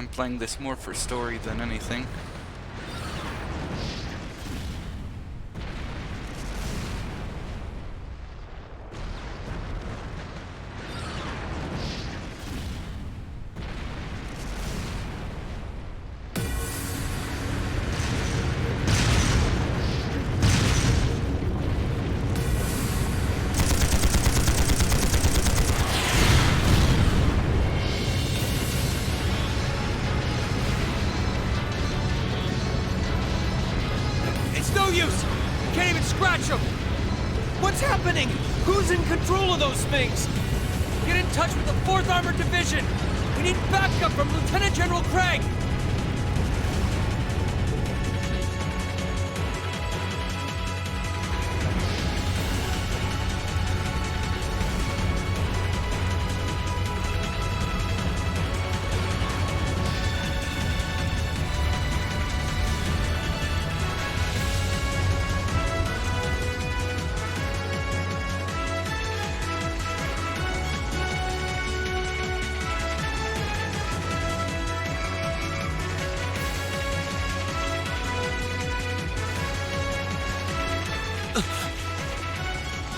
I'm playing this more for story than anything. No use! Can't even scratch them! What's happening? Who's in control of those things? Get in touch with the 4th Armored Division! We need backup from Lieutenant General Craig!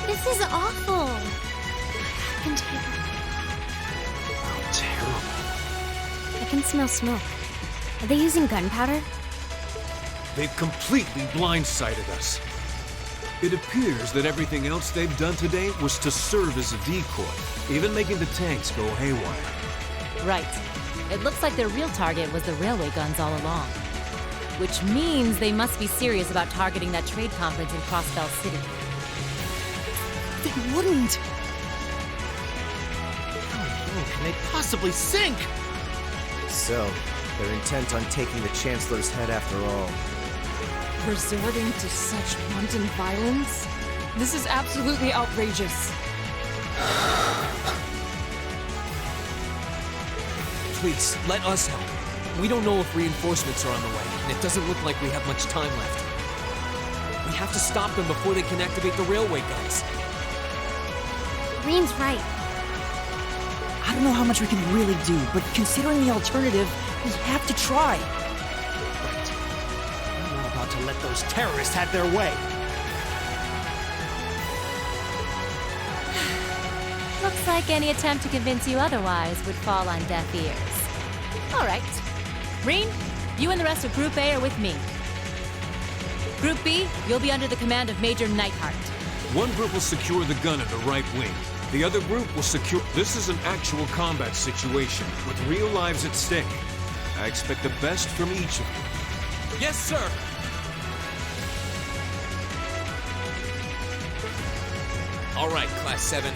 This is awful. What happened here? How terrible. I can smell smoke. Are they using gunpowder? They've completely blindsided us. It appears that everything else they've done today was to serve as a decoy, even making the tanks go haywire. Right. It looks like their real target was the railway guns all along. Which means they must be serious about targeting that trade conference in Crossbell City. They wouldn't! How low can they possibly sink? So, they're intent on taking the Chancellor's head after all. Resorting to such wanton violence? This is absolutely outrageous. Please, let us help. We don't know if reinforcements are on the way, and it doesn't look like we have much time left. We have to stop them before they can activate the railway guns. Rean's right. I don't know how much we can really do, but considering the alternative, we have to try. Right. We're not about to let those terrorists have their way. Looks like any attempt to convince you otherwise would fall on deaf ears. All right. Rean, you and the rest of Group A are with me. Group B, you'll be under the command of Major Neidhart. One group will secure the gun in the right wing. The other group will secure... This is an actual combat situation, with real lives at stake. I expect the best from each of you. Yes, sir! All right, Class VII.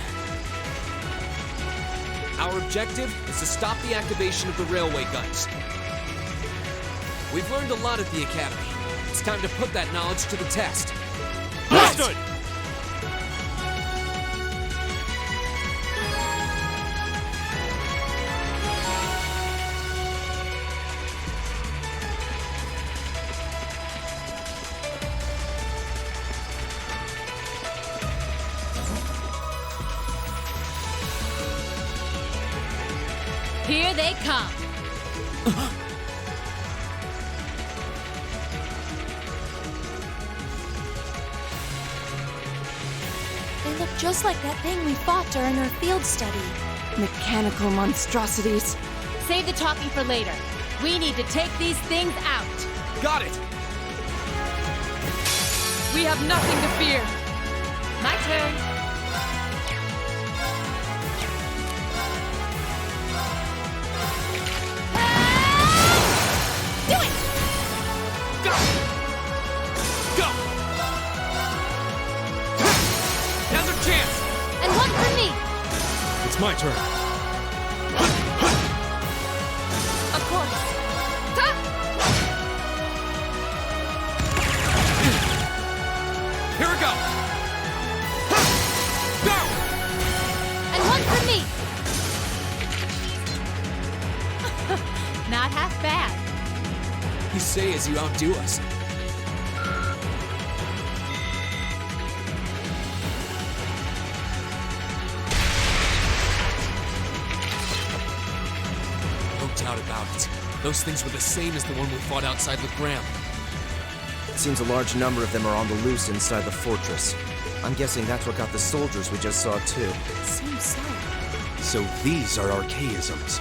Our objective is to stop the activation of the railway guns. We've learned a lot at the Academy. It's time to put that knowledge to the test. Understood! Here they come. They look just like that thing we fought during our field study. Mechanical monstrosities. Save the talking for later. We need to take these things out. Got it! We have nothing to fear. My turn. Do it! Go! Go! Now's our chance! And one for me! It's my turn. Of course. Here we go! Go! And one for me! Not half bad. You say as you outdo us. doubt about it. Those things were the same as the one we fought outside with Graham. It seems a large number of them are on the loose inside the fortress. I'm guessing that's what got the soldiers we just saw too. Seems so. So these are archaisms.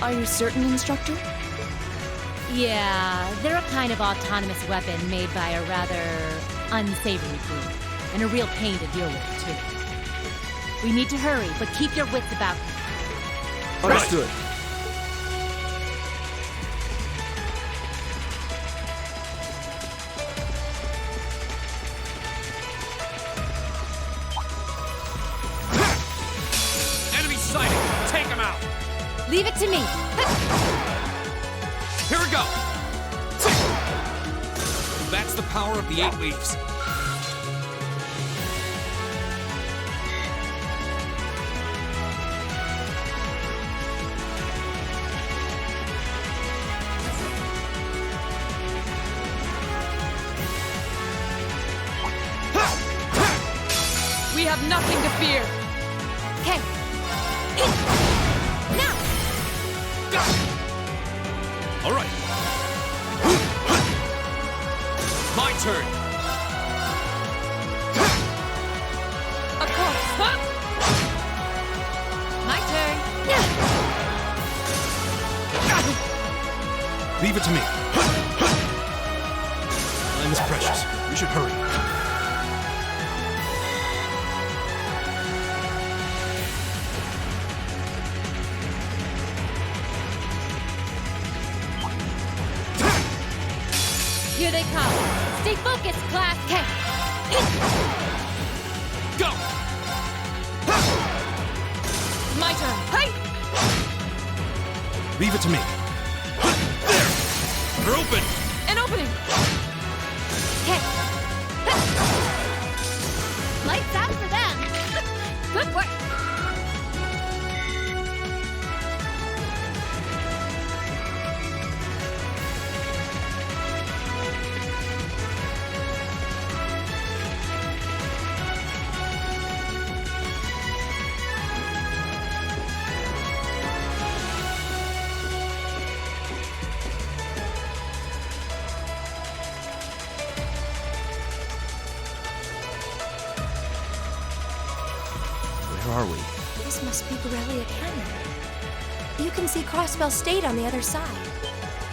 Are you certain, Instructor? Yeah, they're a kind of autonomous weapon made by a rather unsavory group. And a real pain to deal with, too. We need to hurry, but keep your wits about you. Understood. Enemy sighted! Take him out! Leave it to me. Here we go! That's the power of the 8 leaves. We have nothing to fear. Okay. Now! All right. My turn. Of course. Huh? My turn. Leave it to me. Time is precious. We should hurry. Here they come. Stay focused, Class K. Go! My turn. Hey! Leave it to me. There! They're open! An opening. Okay. Lights out for them. Good work. Where are we? This must be Borrelia Canyon. You can see Crossbell State on the other side.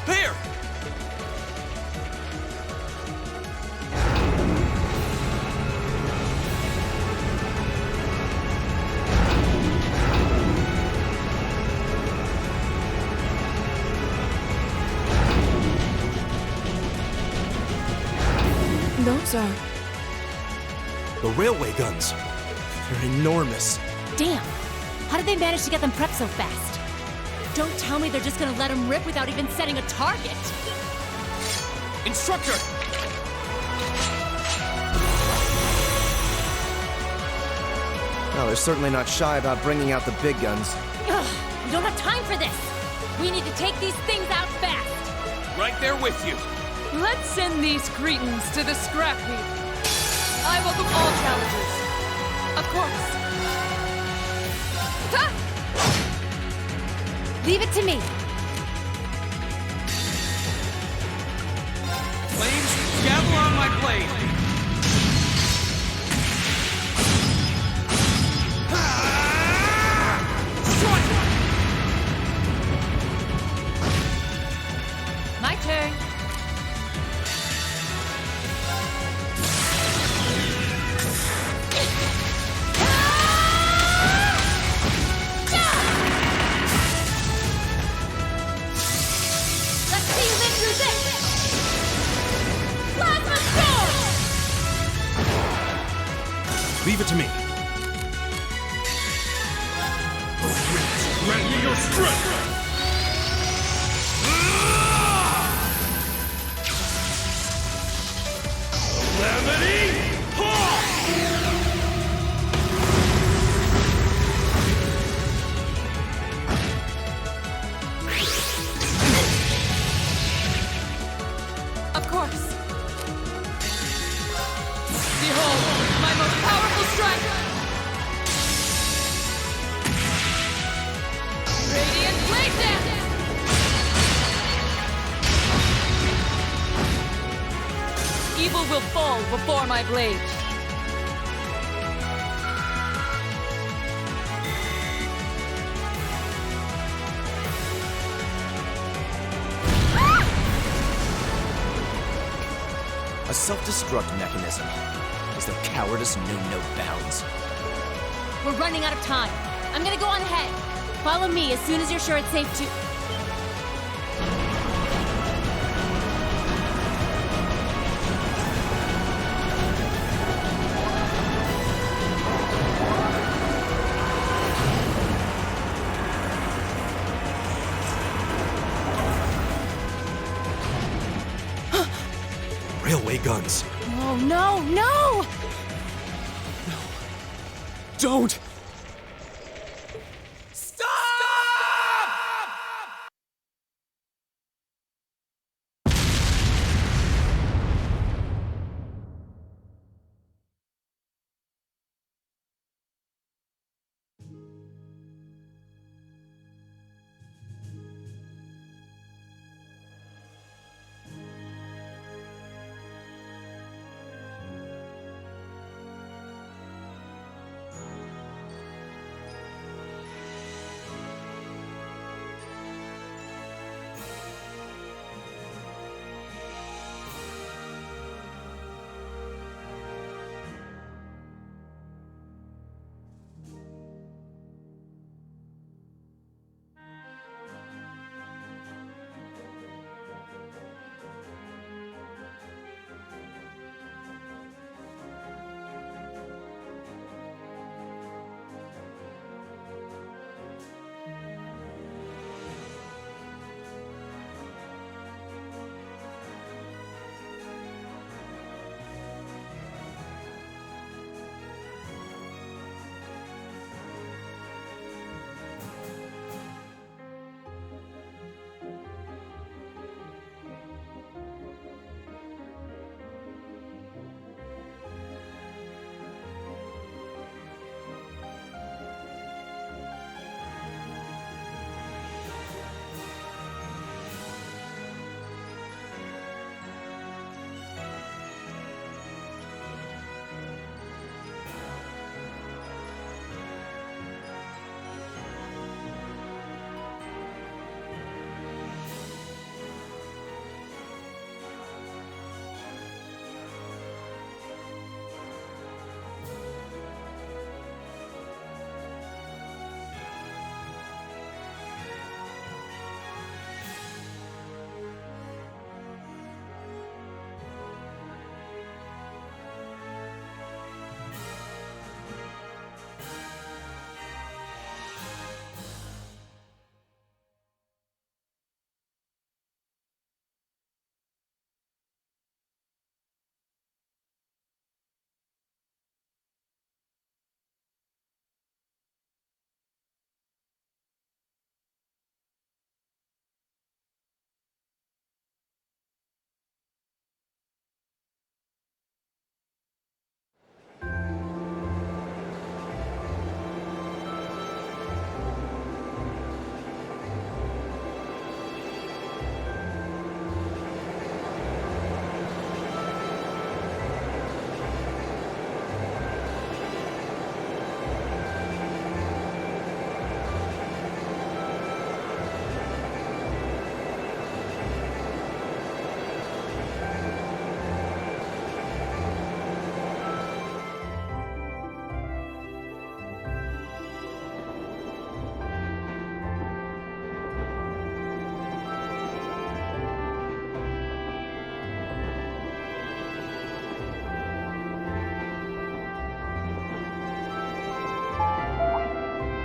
There! Those are... The railway guns. They're enormous. Damn. How did they manage to get them prepped so fast? Don't tell me they're just gonna let them rip without even setting a target. Instructor! Well, they're certainly not shy about bringing out the big guns. Ugh, we don't have time for this. We need to take these things out fast. Right there with you. Let's send these cretins to the scrap heap. I welcome all challengers. Of course. Ha! Leave it to me. Flames, gavel on my blade. My turn. Let's see you live through this. Plasma Storm! Leave it to me. Grant me your strength! Calamity! Of course. Behold, my most powerful strike! Radiant Blade Dance! All will fall before my blade. A self-destruct mechanism. Is their cowardice knew no bounds? We're running out of time. I'm gonna go on ahead. Follow me as soon as you're sure it's safe to... Railway guns. Oh, no, no! Don't!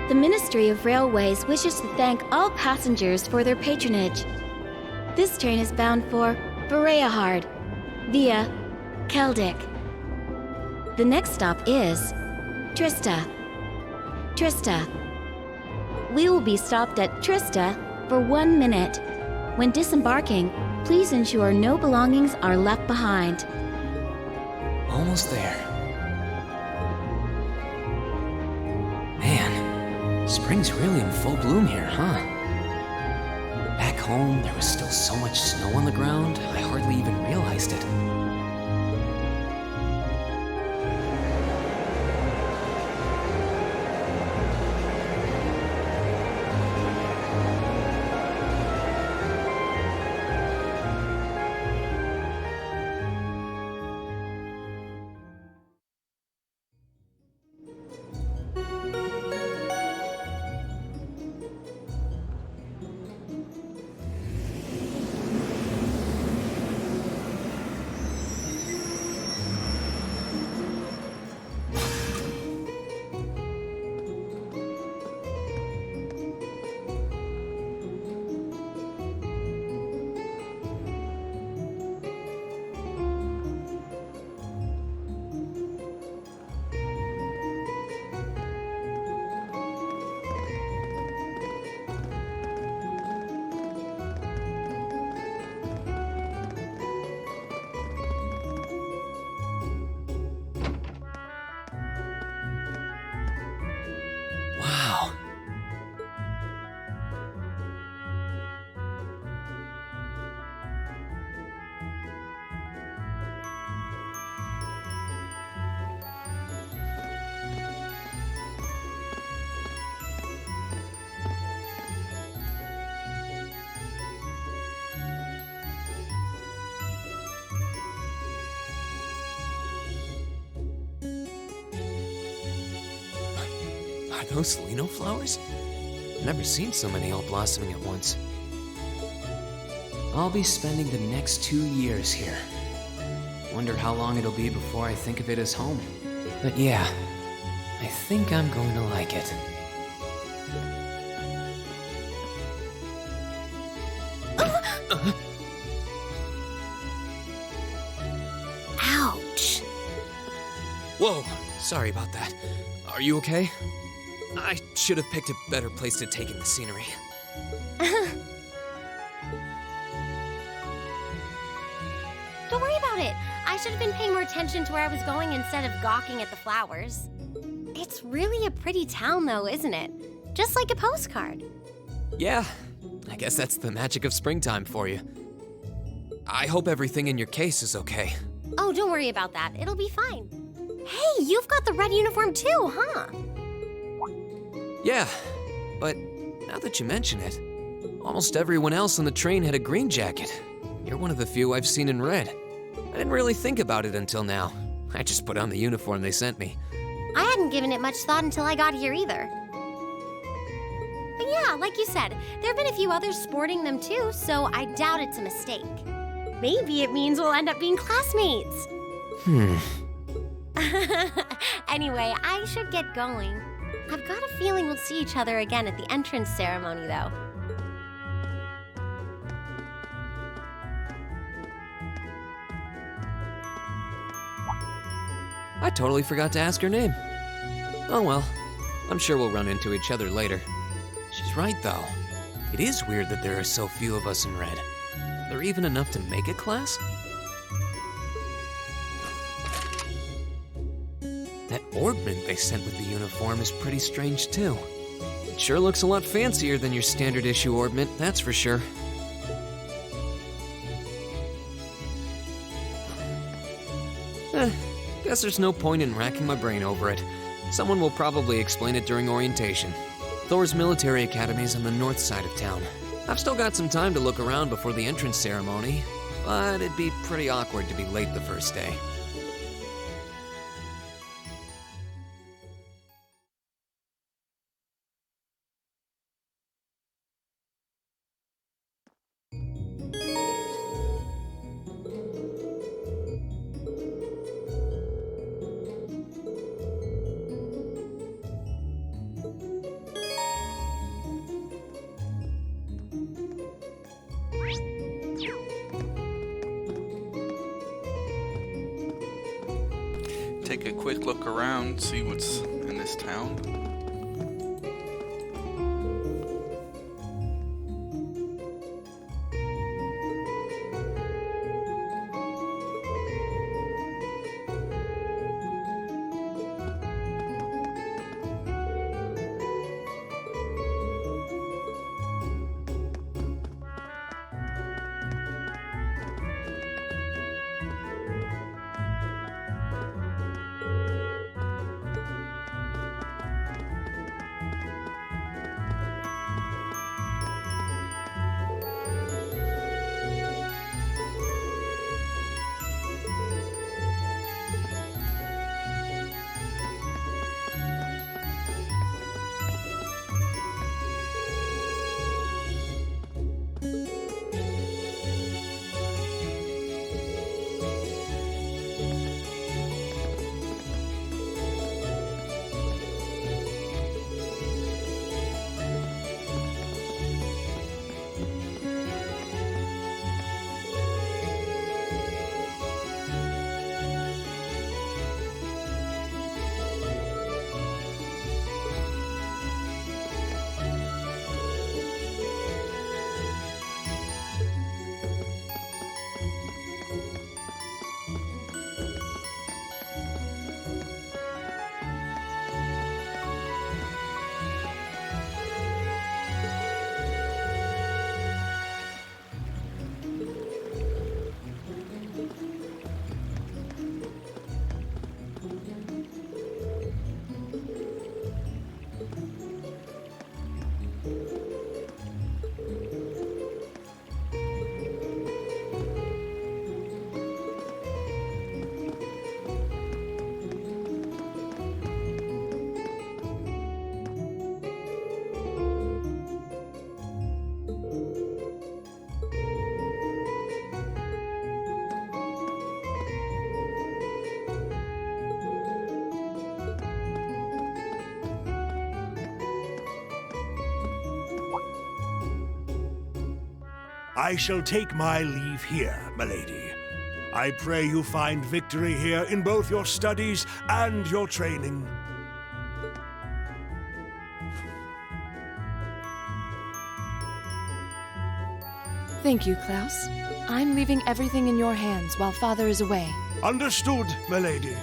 The Ministry of Railways wishes to thank all passengers for their patronage. This train is bound for Bereahard via Keldic. The next stop is Trista. Trista. We will be stopped at Trista for 1 minute. When disembarking, please ensure no belongings are left behind. Almost there. Man, spring's really in full bloom here, huh? Back home, there was still so much snow on the ground, I hardly even realized it. Are those lino flowers? I've never seen so many all blossoming at once. I'll be spending the next 2 years here. Wonder how long it'll be before I think of it as home. But yeah, I think I'm going to like it. Ouch. Whoa, sorry about that. Are you okay? I should have picked a better place to take in the scenery. Don't worry about it. I should have been paying more attention to where I was going instead of gawking at the flowers. It's really a pretty town, though, isn't it? Just like a postcard. Yeah, I guess that's the magic of springtime for you. I hope everything in your case is okay. Oh, don't worry about that. It'll be fine. Hey, you've got the red uniform too, huh? Yeah, but now that you mention it, almost everyone else on the train had a green jacket. You're one of the few I've seen in red. I didn't really think about it until now. I just put on the uniform they sent me. I hadn't given it much thought until I got here either. But yeah, like you said, there have been a few others sporting them too, so I doubt it's a mistake. Maybe it means we'll end up being classmates. Anyway, I should get going. I've got a feeling we'll see each other again at the entrance ceremony, though. I totally forgot to ask her name. Oh well, I'm sure we'll run into each other later. She's right though. It is weird that there are so few of us in red. Are there even enough to make a class? That ornament they sent with the uniform is pretty strange too. It sure looks a lot fancier than your standard issue ornament, that's for sure. Guess there's no point in racking my brain over it. Someone will probably explain it during orientation. Thor's military academy's on the north side of town. I've still got some time to look around before the entrance ceremony, but it'd be pretty awkward to be late the first day. Take a quick look around, see what's in this town. I shall take my leave here, milady. I pray you find victory here in both your studies and your training. Thank you, Klaus. I'm leaving everything in your hands while Father is away. Understood, milady.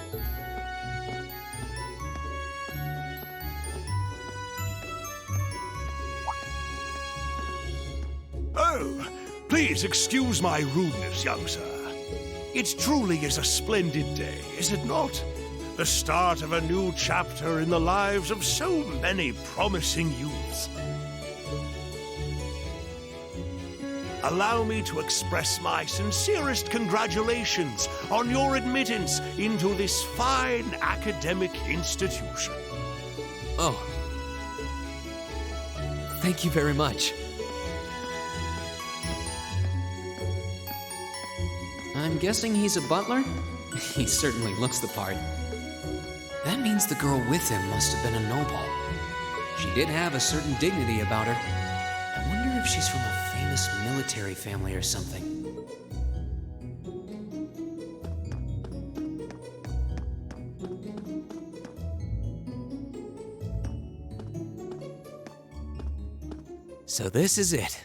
Oh, please excuse my rudeness, young sir. It truly is a splendid day, is it not? The start of a new chapter in the lives of so many promising youths. Allow me to express my sincerest congratulations on your admittance into this fine academic institution. Oh. Thank you very much. I'm guessing he's a butler? He certainly looks the part. That means the girl with him must have been a noble. She did have a certain dignity about her. I wonder if she's from a famous military family or something. So this is it.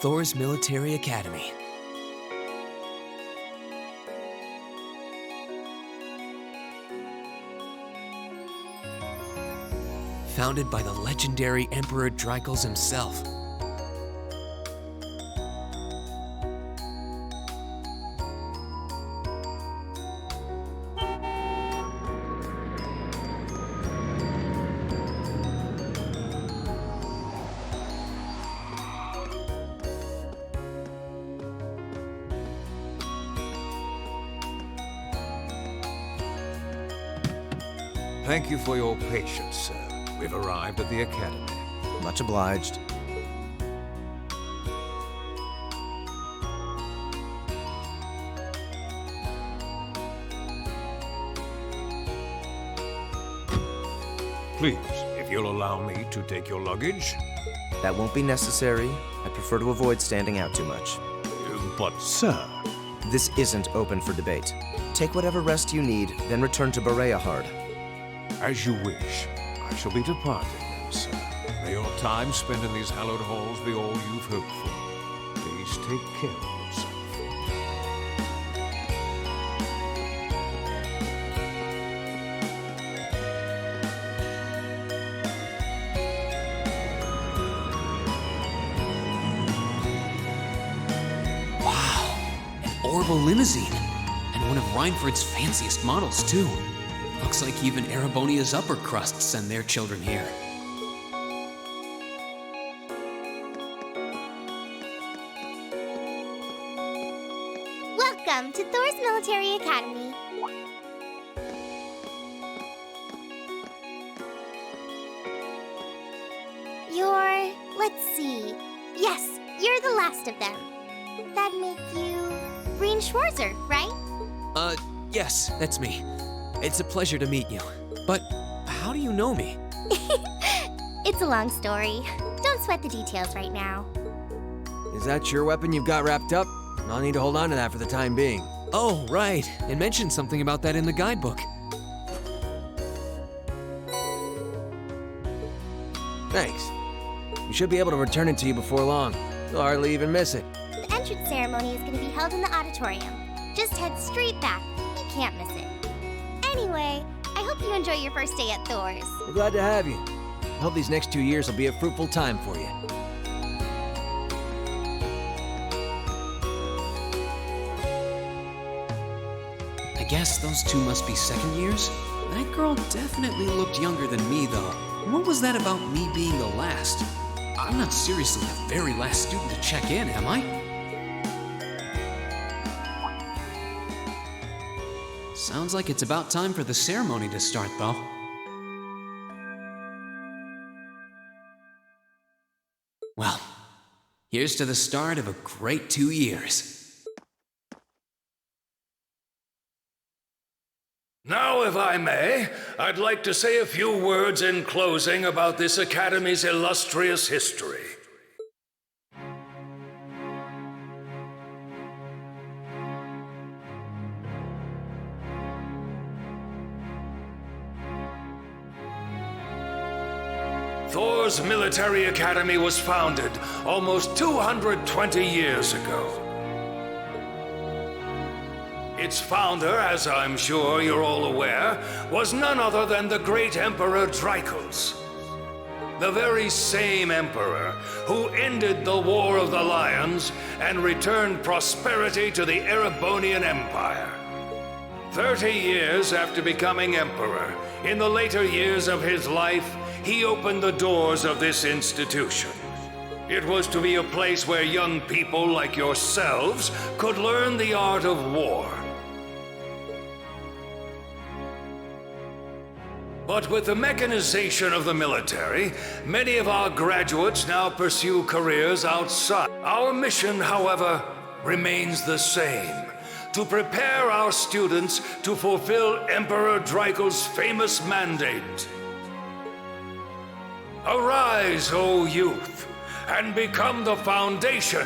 Thor's Military Academy. Founded by the legendary Emperor Dreikels himself. Thank you for your patience, sir. We've arrived at the Academy. Much obliged. Please, if you'll allow me to take your luggage. That won't be necessary. I prefer to avoid standing out too much. But, sir... This isn't open for debate. Take whatever rest you need, then return to Bereahard. As you wish. I shall be departing then, sir. May your time spent in these hallowed halls be all you've hoped for. Please take care of yourself. Wow, an Orville limousine. And one of Reinford's fanciest models, too. Looks like even Erebonia's upper crust send their children here. Welcome to Thor's Military Academy. Let's see. Yes, you're the last of them. That'd make you Rean Schwarzer, right? Yes, that's me. It's a pleasure to meet you. But how do you know me? It's a long story. Don't sweat the details right now. Is that your weapon you've got wrapped up? I'll need to hold on to that for the time being. Oh, right. It mentioned something about that in the guidebook. Thanks. We should be able to return it to you before long. You'll hardly even miss it. The entrance ceremony is going to be held in the auditorium. Just head straight back. You can't miss it. Anyway, I hope you enjoy your first day at Thor's. We're glad to have you. I hope these next 2 years will be a fruitful time for you. I guess those two must be second years? That girl definitely looked younger than me, though. What was that about me being the last? I'm not seriously the very last student to check in, am I? Sounds like it's about time for the ceremony to start, though. Well, Here's to the start of a great 2 years. Now, if I may, I'd like to say a few words in closing about this Academy's illustrious history. Thor's military academy was founded almost 220 years ago. Its founder, as I'm sure you're all aware, was none other than the great Emperor Dracos. The very same emperor who ended the War of the Lions and returned prosperity to the Erebonian Empire. 30 years after becoming emperor, in the later years of his life, he opened the doors of this institution. It was to be a place where young people like yourselves could learn the art of war. But with the mechanization of the military, many of our graduates now pursue careers outside. Our mission, however, remains the same: to prepare our students to fulfill Emperor Dracos' famous mandate. Arise, O youth, and become the foundation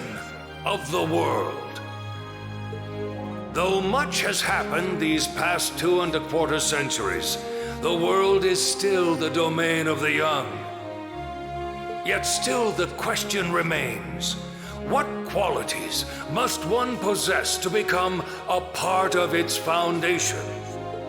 of the world. Though much has happened these past 2¼ centuries, the world is still the domain of the young. Yet still the question remains: what qualities must one possess to become a part of its foundation?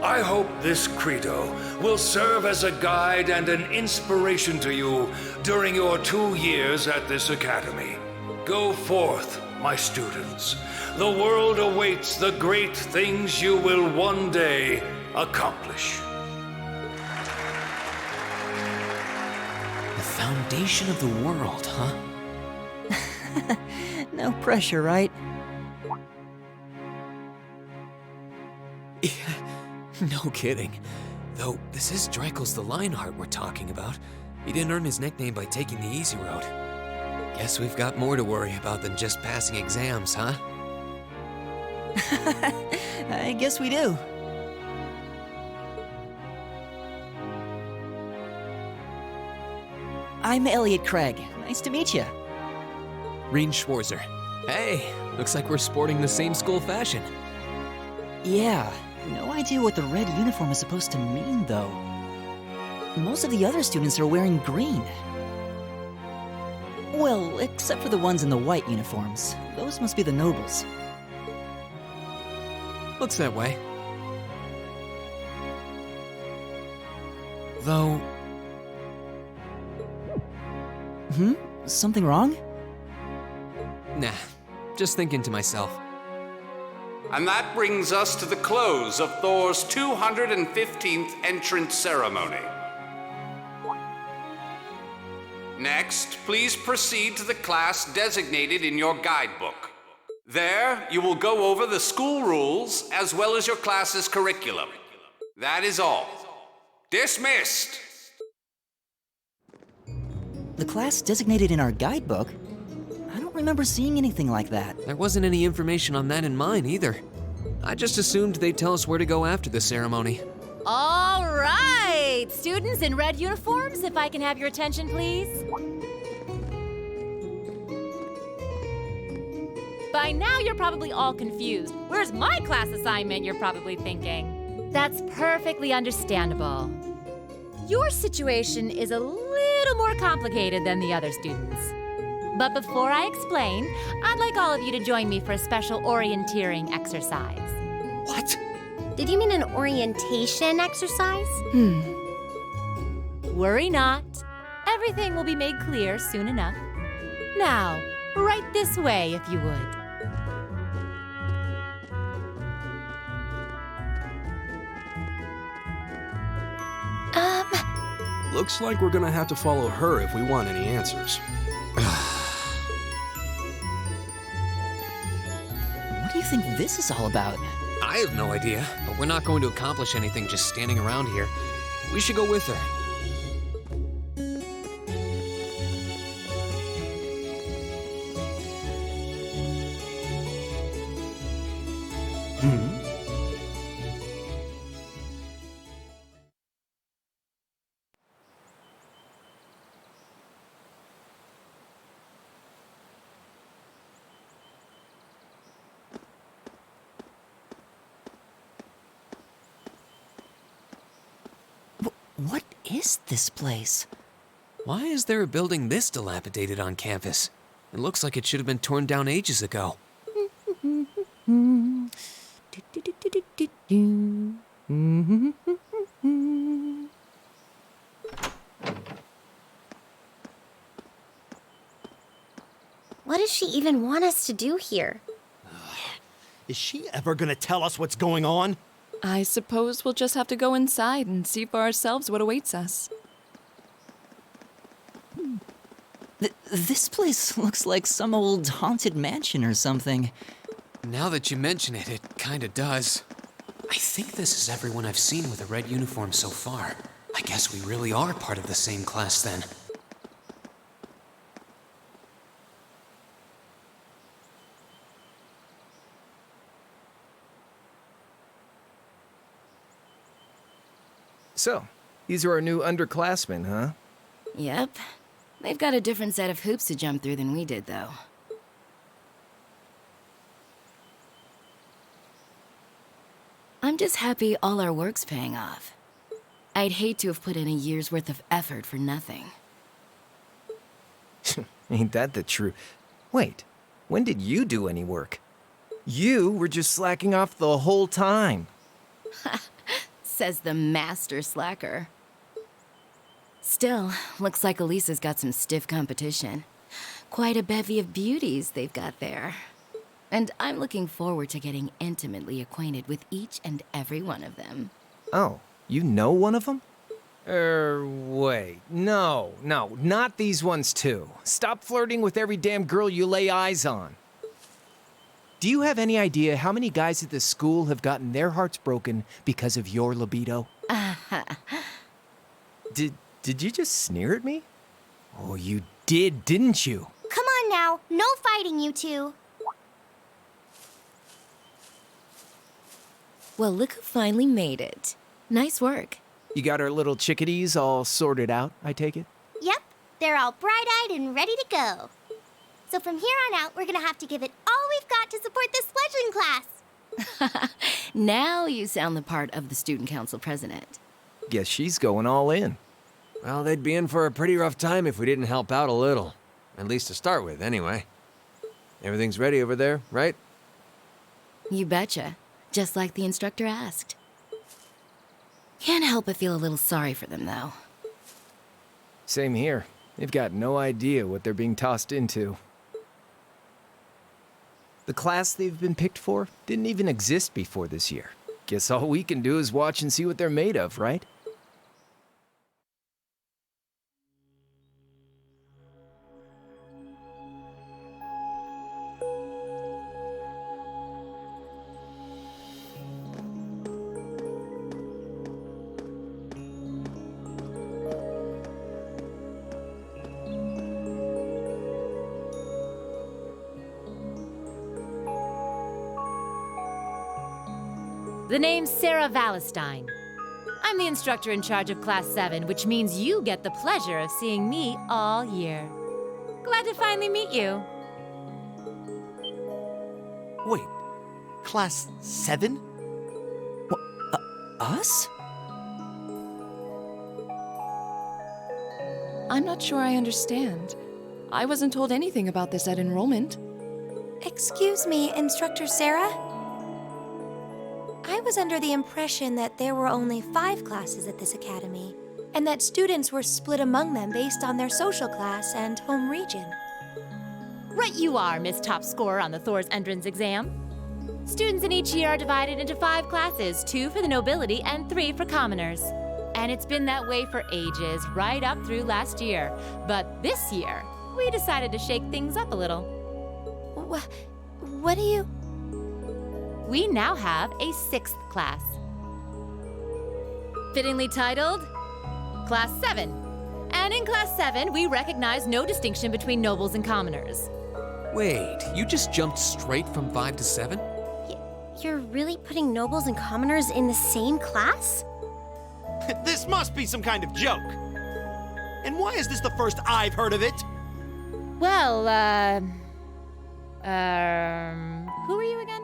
I hope this credo will serve as a guide and an inspiration to you during your 2 years at this academy. Go forth, my students. The world awaits the great things you will one day accomplish. The foundation of the world, huh? No pressure, right? No kidding. Though, this is Dracos the Lionheart we're talking about. He didn't earn his nickname by taking the easy road. Guess we've got more to worry about than just passing exams, huh? I guess we do. I'm Elliot Craig. Nice to meet you. Rean Schwarzer. Hey, looks like we're sporting the same school fashion. Yeah, no idea what the red uniform is supposed to mean, though. Most of the other students are wearing green. Well, except for the ones in the white uniforms. Those must be the nobles. Looks that way. Though... Something wrong? Nah, just thinking to myself. And that brings us to the close of Thor's 215th entrance ceremony. Next, please proceed to the class designated in your guidebook. There, you will go over the school rules as well as your class's curriculum. That is all. Dismissed! The class designated in our guidebook? I don't remember seeing anything like that. There wasn't any information on that in mine either. I just assumed they'd tell us where to go after the ceremony. All right! Students in red uniforms, if I can have your attention, please. By now, you're probably all confused. Where's my class assignment, you're probably thinking. That's perfectly understandable. Your situation is a little more complicated than the other students. But before I explain, I'd like all of you to join me for a special orienteering exercise. What? Did you mean an orientation exercise? Worry not. Everything will be made clear soon enough. Now, right this way, if you would. Looks like we're gonna have to follow her if we want any answers. What do you think this is all about? I have no idea, but we're not going to accomplish anything just standing around here. We should go with her. What is this place? Why is there a building this dilapidated on campus? It looks like it should have been torn down ages ago. What does she even want us to do here? Is she ever gonna tell us what's going on? I suppose we'll just have to go inside and see for ourselves what awaits us. This place looks like some old haunted mansion or something. Now that you mention it, it kinda does. I think this is everyone I've seen with a red uniform so far. I guess we really are part of the same class then. So, these are our new underclassmen, huh? Yep. They've got a different set of hoops to jump through than we did, though. I'm just happy all our work's paying off. I'd hate to have put in a year's worth of effort for nothing. Ain't that the truth? Wait, when did you do any work? You were just slacking off the whole time. Says the master slacker. Still, looks like Elisa's got some stiff competition. Quite a bevy of beauties they've got there. And I'm looking forward to getting intimately acquainted with each and every one of them. Oh, you know one of them? Wait. No, not these ones too. Stop flirting with every damn girl you lay eyes on. Do you have any idea how many guys at this school have gotten their hearts broken because of your libido? Did you just sneer at me? Oh, you did, didn't you? Come on now, no fighting, you two. Well, look who finally made it. Nice work. You got our little chickadees all sorted out, I take it? Yep, they're all bright-eyed and ready to go. So from here on out, we're gonna have to give it all we've got to support this fledgling class. Now you sound the part of the student council president. Guess she's going all in. Well, they'd be in for a pretty rough time if we didn't help out a little. At least to start with, anyway. Everything's ready over there, right? You betcha. Just like the instructor asked. Can't help but feel a little sorry for them, though. Same here. They've got no idea what they're being tossed into. The class they've been picked for didn't even exist before this year. Guess all we can do is watch and see what they're made of, right? The name's Sarah Valestine. I'm the instructor in charge of Class 7, which means you get the pleasure of seeing me all year. Glad to finally meet you. Wait, Class 7? What, us? I'm not sure I understand. I wasn't told anything about this at enrollment. Excuse me, Instructor Sarah? I was under the impression that there were only 5 classes at this academy, and that students were split among them based on their social class and home region. Right you are, Miss Top Scorer on the Thor's entrance exam. Students in each year are divided into 5 classes, 2 for the nobility and 3 for commoners. And it's been that way for ages, right up through last year. But this year, we decided to shake things up a little. What do you... We now have a 6th class. Fittingly titled, Class 7. And in Class 7, we recognize no distinction between nobles and commoners. Wait, you just jumped straight from 5 to 7? You're really putting nobles and commoners in the same class? This must be some kind of joke. And why is this the first I've heard of it? Well, who are you again?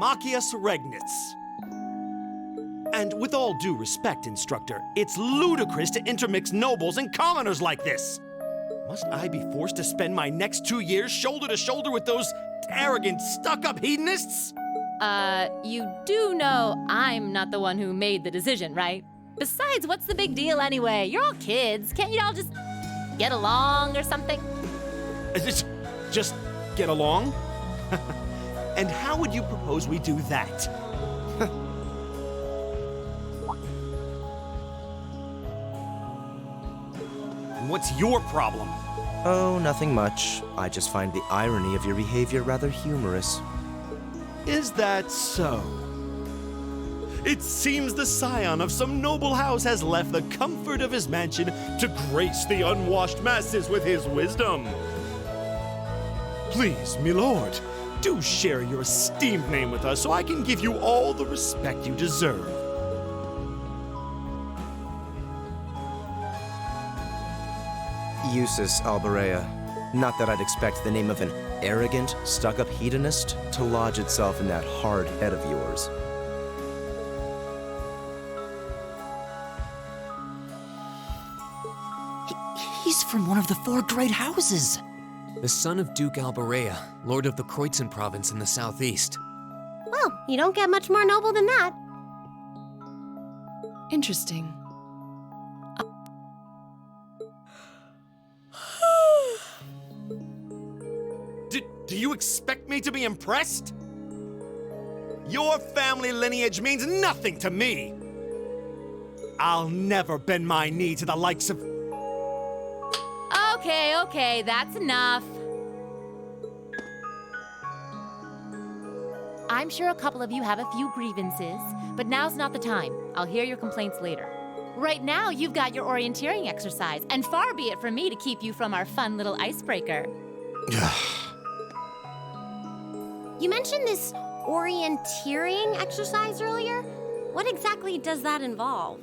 Machias Regnitz. And with all due respect, Instructor, it's ludicrous to intermix nobles and commoners like this. Must I be forced to spend my next 2 years shoulder to shoulder with those arrogant, stuck-up hedonists? You do know I'm not the one who made the decision, right? Besides, what's the big deal anyway? You're all kids. Can't you all just get along or something? Just get along? And how would you propose we do that? And what's your problem? Oh, nothing much. I just find the irony of your behavior rather humorous. Is that so? It seems the scion of some noble house has left the comfort of his mansion to grace the unwashed masses with his wisdom. Please, milord, do share your esteemed name with us so I can give you all the respect you deserve. Usus Alberea. Not that I'd expect the name of an arrogant, stuck-up hedonist to lodge itself in that hard head of yours. He's from one of the 4 great houses. The son of Duke Alberea, Lord of the Kreutzen province in the southeast. Well, you don't get much more noble than that. Interesting. Do you expect me to be impressed? Your family lineage means nothing to me. I'll never bend my knee to the likes of... Okay, that's enough. I'm sure a couple of you have a few grievances, but now's not the time. I'll hear your complaints later. Right now, you've got your orienteering exercise, and far be it from me to keep you from our fun little icebreaker. You mentioned this orienteering exercise earlier. What exactly does that involve?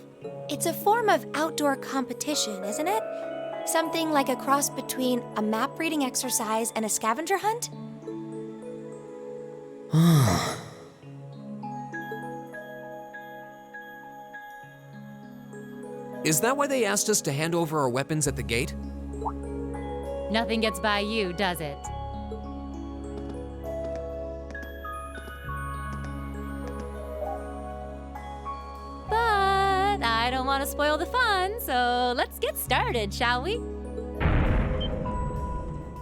It's a form of outdoor competition, isn't it? Something like a cross between a map-reading exercise and a scavenger hunt? Is that why they asked us to hand over our weapons at the gate? Nothing gets by you, does it? But I don't want to spoil the fun, so let's get started, shall we?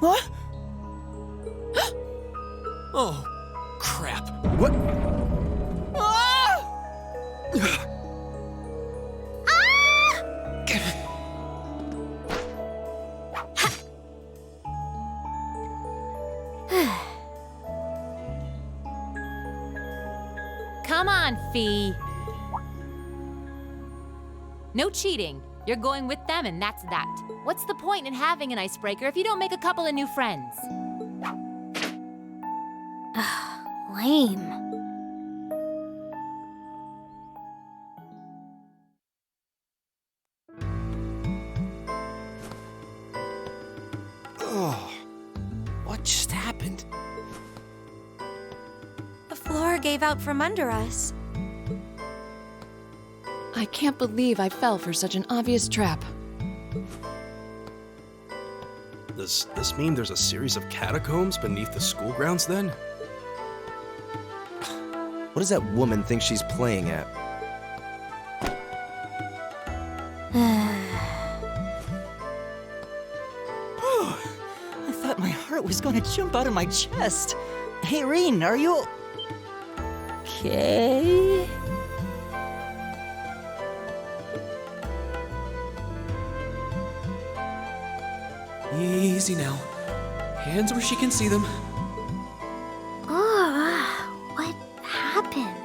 What? Oh, crap. What? Come on, Fee. No cheating. You're going with them, and that's that. What's the point in having an icebreaker if you don't make a couple of new friends? Lame. Oh, what just happened? The floor gave out from under us. I can't believe I fell for such an obvious trap. Does this mean there's a series of catacombs beneath the school grounds then? What does that woman think she's playing at? I thought my heart was going to jump out of my chest. Hey, Rean, are you... okay? Easy now. Hands where she can see them. What happened?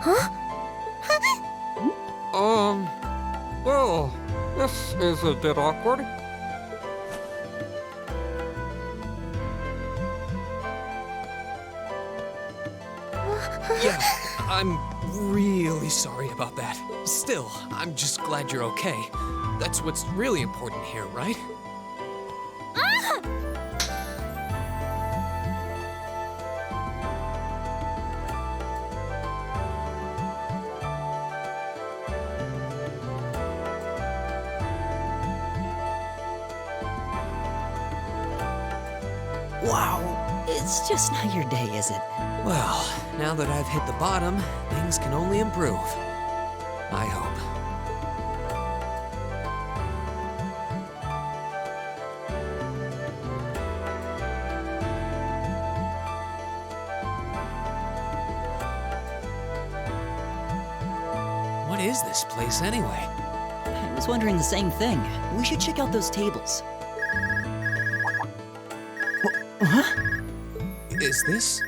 Huh? Well, this is a bit awkward. Yeah, I'm really sorry about that. Still, I'm just glad you're okay. That's what's really important here, right? Wow, it's just not your day, is it? Well, now that I've hit the bottom, things can only improve. I hope. What is this place anyway? I was wondering the same thing. We should check out those tables. Huh? Is this?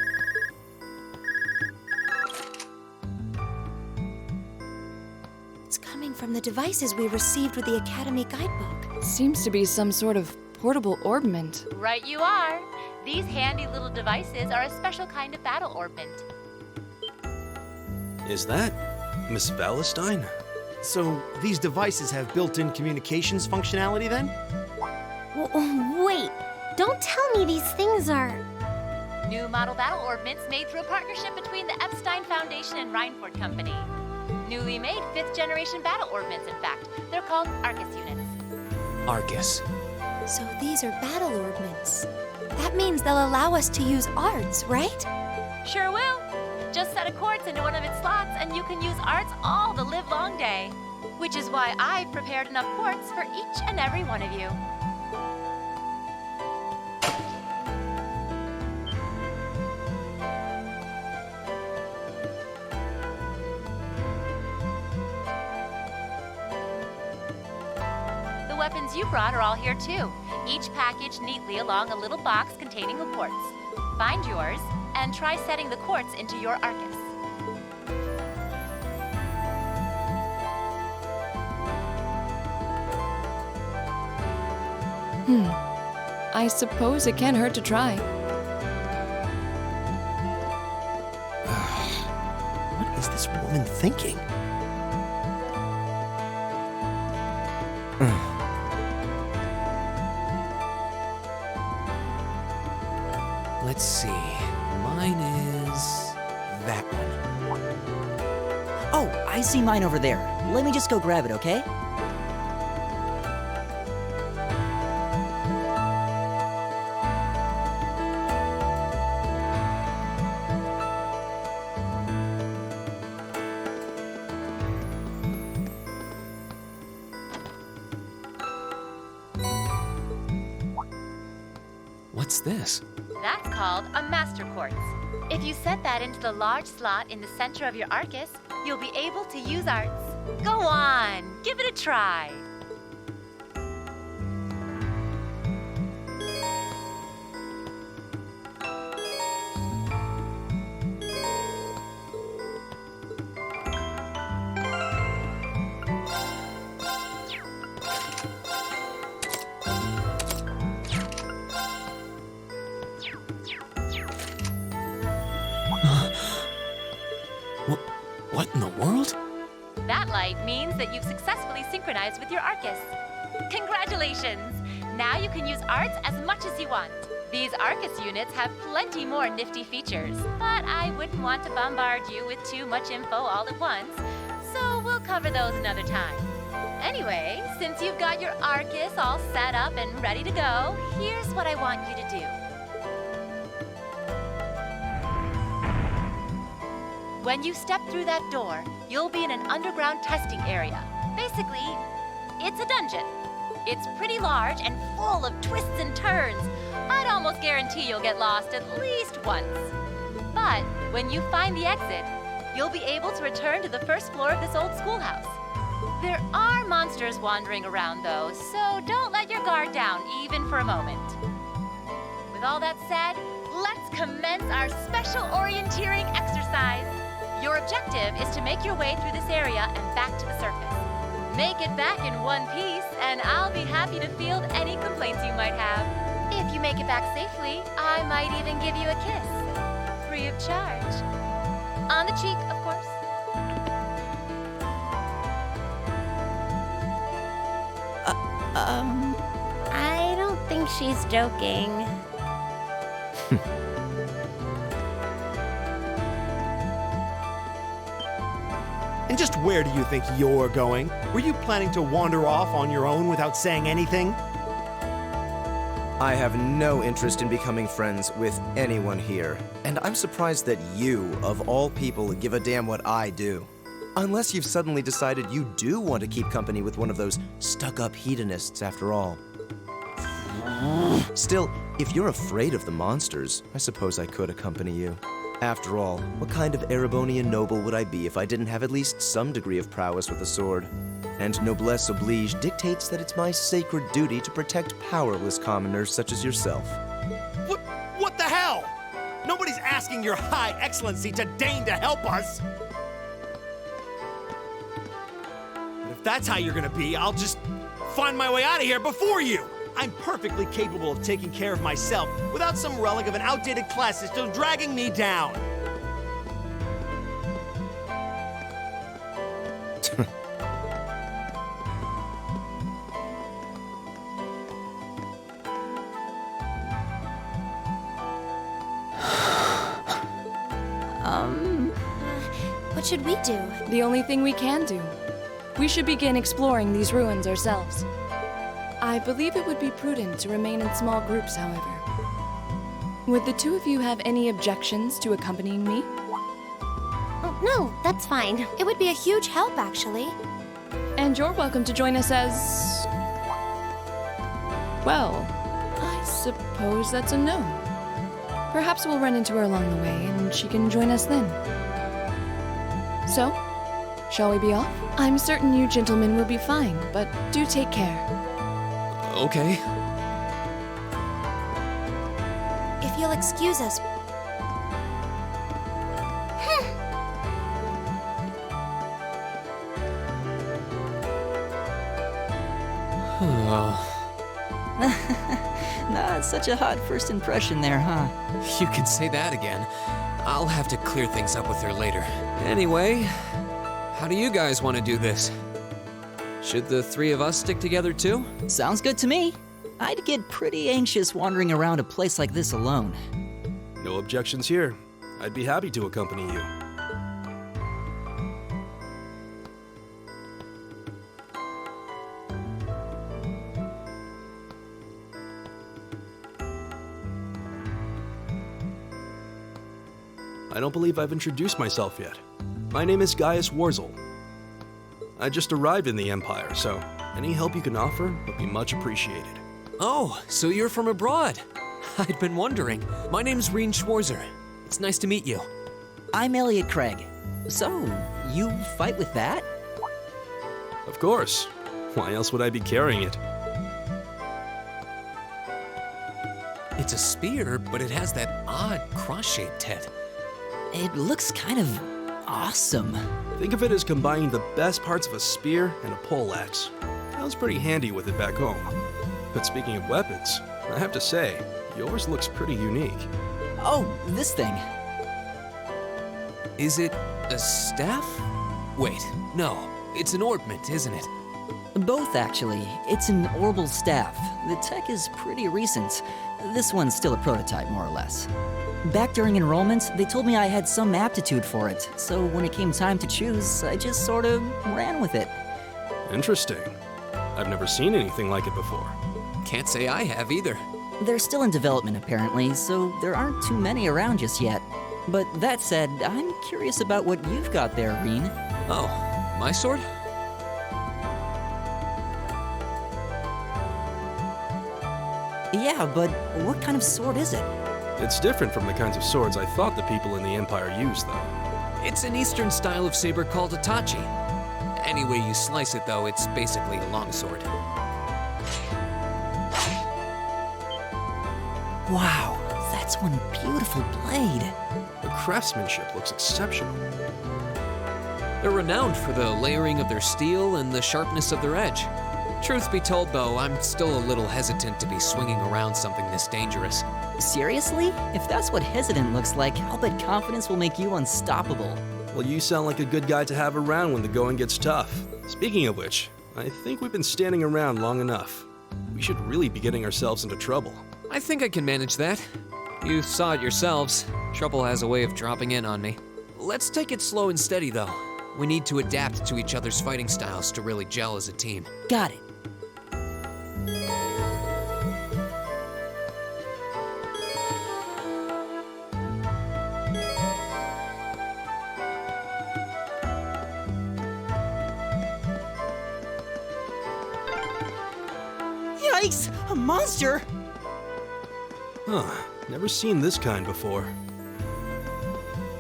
It's coming from the devices we received with the Academy guidebook. Seems to be some sort of portable orbment. Right you are. These handy little devices are a special kind of battle orbment. Is that Miss Valentine? So, these devices have built-in communications functionality then? Wait, don't tell me these things are... New model battle orbments made through a partnership between the Epstein Foundation and Reinford Company. Newly made 5th generation battle orbments, in fact. They're called Arcus units. Arcus. So these are battle orbments. That means they'll allow us to use arts, right? Sure will. Just set a quartz into one of its slots and you can use arts all the live-long day. Which is why I've prepared enough quartz for each and every one of you. The weapons you brought are all here too, each packaged neatly along a little box containing a quartz. Find yours, and try setting the quartz into your Arcus. I suppose it can't hurt to try. What is this woman thinking? Let's see. Mine is that one. Oh, I see mine over there. Let me just go grab it, okay? What's this? That's called a master quartz. If you set that into the large slot in the center of your Arcus, you'll be able to use arts. Go on, give it a try. What in the world? That light means that you've successfully synchronized with your Arcus. Congratulations! Now you can use arts as much as you want. These Arcus units have plenty more nifty features, but I wouldn't want to bombard you with too much info all at once, so we'll cover those another time. Anyway, since you've got your Arcus all set up and ready to go, here's what I want you to do. When you step through that door, you'll be in an underground testing area. Basically, it's a dungeon. It's pretty large and full of twists and turns. I'd almost guarantee you'll get lost at least once. But when you find the exit, you'll be able to return to the first floor of this old schoolhouse. There are monsters wandering around though, so don't let your guard down even for a moment. With all that said, let's commence our special orienteering exercise. Your objective is to make your way through this area and back to the surface. Make it back in one piece, and I'll be happy to field any complaints you might have. If you make it back safely, I might even give you a kiss. Free of charge. On the cheek, of course. I don't think she's joking. And just where do you think you're going? Were you planning to wander off on your own without saying anything? I have no interest in becoming friends with anyone here, and I'm surprised that you, of all people, give a damn what I do. Unless you've suddenly decided you do want to keep company with one of those stuck-up hedonists after all. Still, if you're afraid of the monsters, I suppose I could accompany you. After all, what kind of Erebonian noble would I be if I didn't have at least some degree of prowess with a sword? And noblesse oblige dictates that it's my sacred duty to protect powerless commoners such as yourself. What the hell? Nobody's asking your high excellency to deign to help us! But if that's how you're gonna be, I'll just find my way out of here before you! I'm perfectly capable of taking care of myself without some relic of an outdated class system dragging me down! What should we do? The only thing we can do. We should begin exploring these ruins ourselves. I believe it would be prudent to remain in small groups, however. Would the two of you have any objections to accompanying me? Oh, no, that's fine. It would be a huge help, actually. And you're welcome to join us as... well, I suppose that's a no. Perhaps we'll run into her along the way, and she can join us then. So, shall we be off? I'm certain you gentlemen will be fine, but do take care. Okay. If you'll excuse us. Not such a hot first impression there, huh? You can say that again. I'll have to clear things up with her later. Anyway, how do you guys want to do this? Should the three of us stick together too? Sounds good to me. I'd get pretty anxious wandering around a place like this alone. No objections here. I'd be happy to accompany you. I don't believe I've introduced myself yet. My name is Gaius Warzel. I just arrived in the Empire, so any help you can offer would be much appreciated. Oh, so you're from abroad. I'd been wondering. My name's Rean Schwarzer. It's nice to meet you. I'm Elliot Craig. So, you fight with that? Of course. Why else would I be carrying it? It's a spear, but it has that odd cross-shaped head. It looks kind of awesome. Think of it as combining the best parts of a spear and a poleaxe. I was pretty handy with it back home. But speaking of weapons, I have to say, yours looks pretty unique. Oh, this thing. Is it a staff? Wait, no. It's an ornament, isn't it? Both, actually. It's an orbital staff. The tech is pretty recent. This one's still a prototype, more or less. Back during enrollment, they told me I had some aptitude for it, so when it came time to choose, I just sort of ran with it. Interesting. I've never seen anything like it before. Can't say I have either. They're still in development, apparently, so there aren't too many around just yet. But that said, I'm curious about what you've got there, Rean. Oh, my sword? Yeah, but what kind of sword is it? It's different from the kinds of swords I thought the people in the Empire used, though. It's an Eastern style of saber called a tachi. Any way you slice it, though, it's basically a longsword. Wow, that's one beautiful blade. The craftsmanship looks exceptional. They're renowned for the layering of their steel and the sharpness of their edge. Truth be told, though, I'm still a little hesitant to be swinging around something this dangerous. Seriously? If that's what hesitant looks like, I'll bet confidence will make you unstoppable. Well, you sound like a good guy to have around when the going gets tough. Speaking of which, I think we've been standing around long enough. We should really be getting ourselves into trouble. I think I can manage that. You saw it yourselves. Trouble has a way of dropping in on me. Let's take it slow and steady, though. We need to adapt to each other's fighting styles to really gel as a team. Got it. Yikes! A monster? Huh. Never seen this kind before.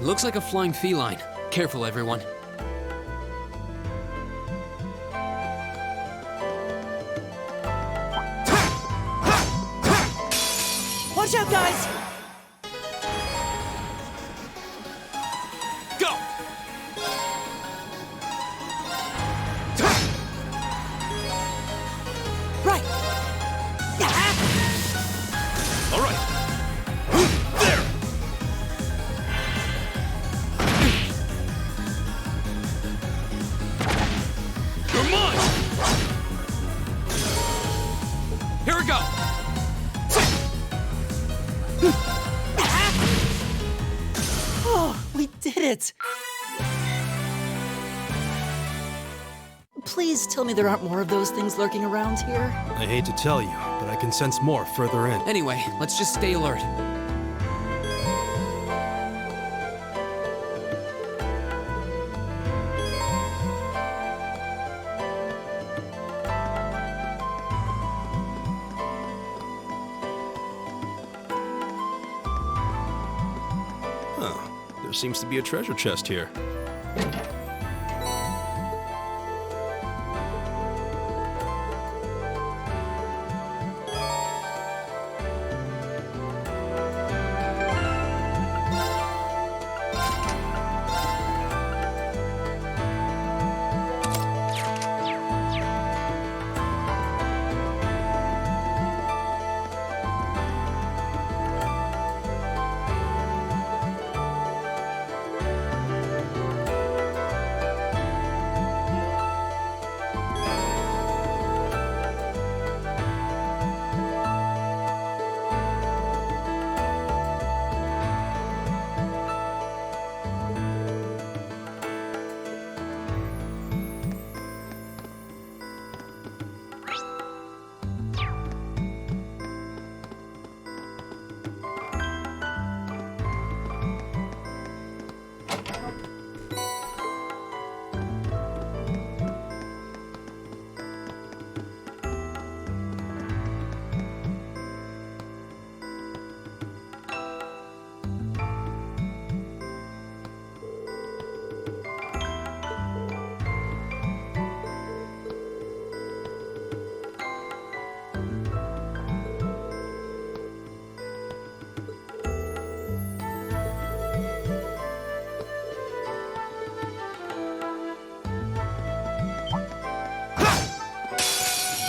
Looks like a flying feline. Careful, everyone. Watch out, guys! Go! Right! All right. You're mine! Here we go! Oh, we did it! Please tell me there aren't more of those things lurking around here. I hate to tell you, but I can sense more further in. Anyway, let's just stay alert. Huh. There seems to be a treasure chest here.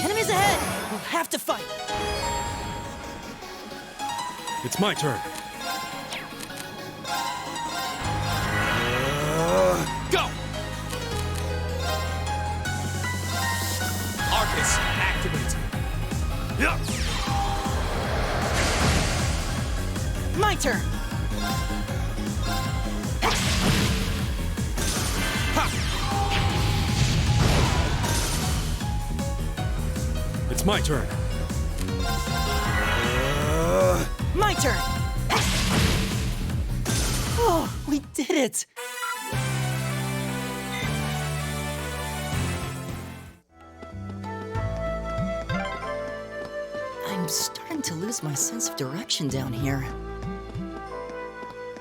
Enemies ahead! We'll have to fight! It's my turn. Go! Arcus, activate. Yeah. My turn! It's my turn. My turn! Oh, we did it! I'm starting to lose my sense of direction down here.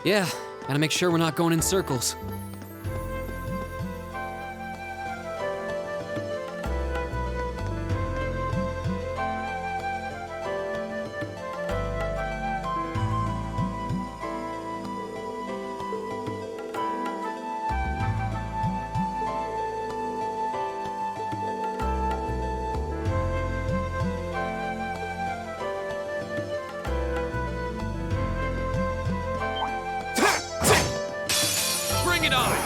Yeah, gotta make sure we're not going in circles. Bring it on!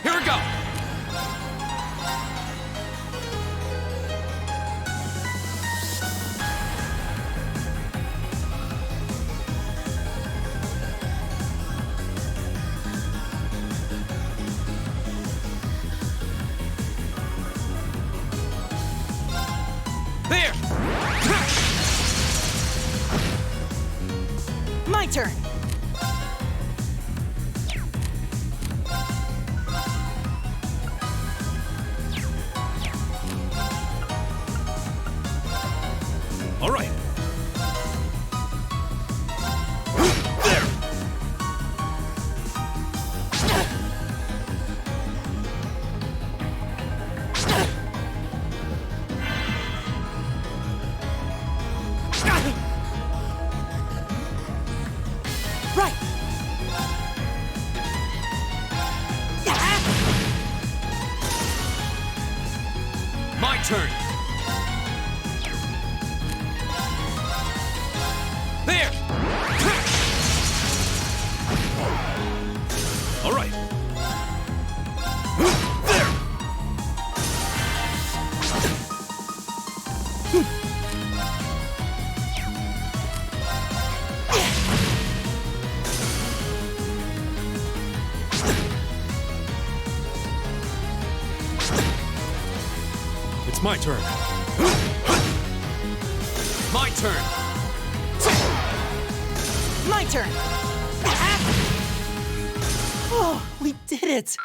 Here we go! There! My turn! turn. There! All right. It's my turn. My turn. My turn. Oh, we did it.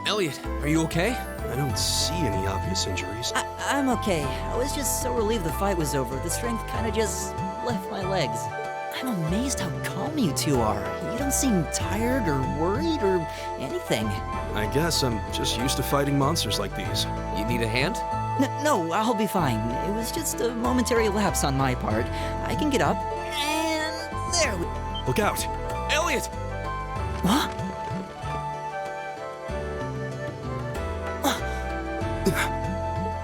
Elliot, are you okay? I don't see any obvious injuries. I'm okay. I was just so relieved the fight was over. The strength kind of just left my legs. I'm amazed how calm you two are. You don't seem tired or worried or anything. I guess I'm just used to fighting monsters like these. You need a hand? No, I'll be fine. It was just a momentary lapse on my part. I can get up, and there we... Look out! Elliot! Huh?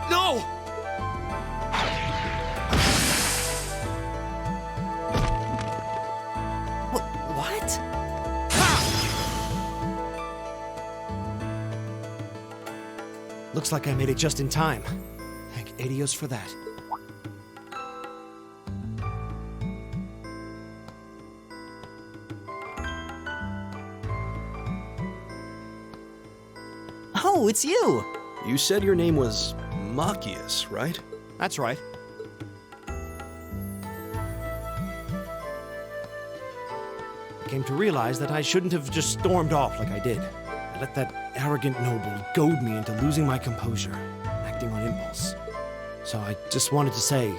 No! What? Looks like I made it just in time. Thank Adios for that. Oh, it's you! You said your name was Machias, right? That's right. I came to realize that I shouldn't have just stormed off like I did. I let that arrogant noble goad me into losing my composure, acting on impulse. So I just wanted to say,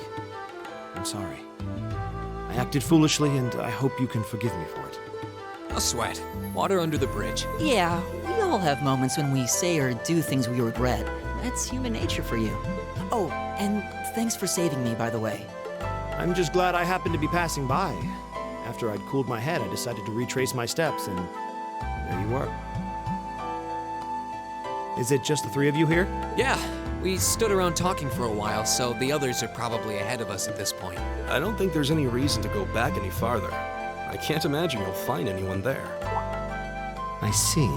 I'm sorry. I acted foolishly, and I hope you can forgive me for it. No sweat. Water under the bridge. Yeah, we all have moments when we say or do things we regret. That's human nature for you. Oh, and thanks for saving me, by the way. I'm just glad I happened to be passing by. After I'd cooled my head, I decided to retrace my steps, and there you were. Is it just the three of you here? Yeah, we stood around talking for a while, so the others are probably ahead of us at this point. I don't think there's any reason to go back any farther. I can't imagine you'll find anyone there. I see.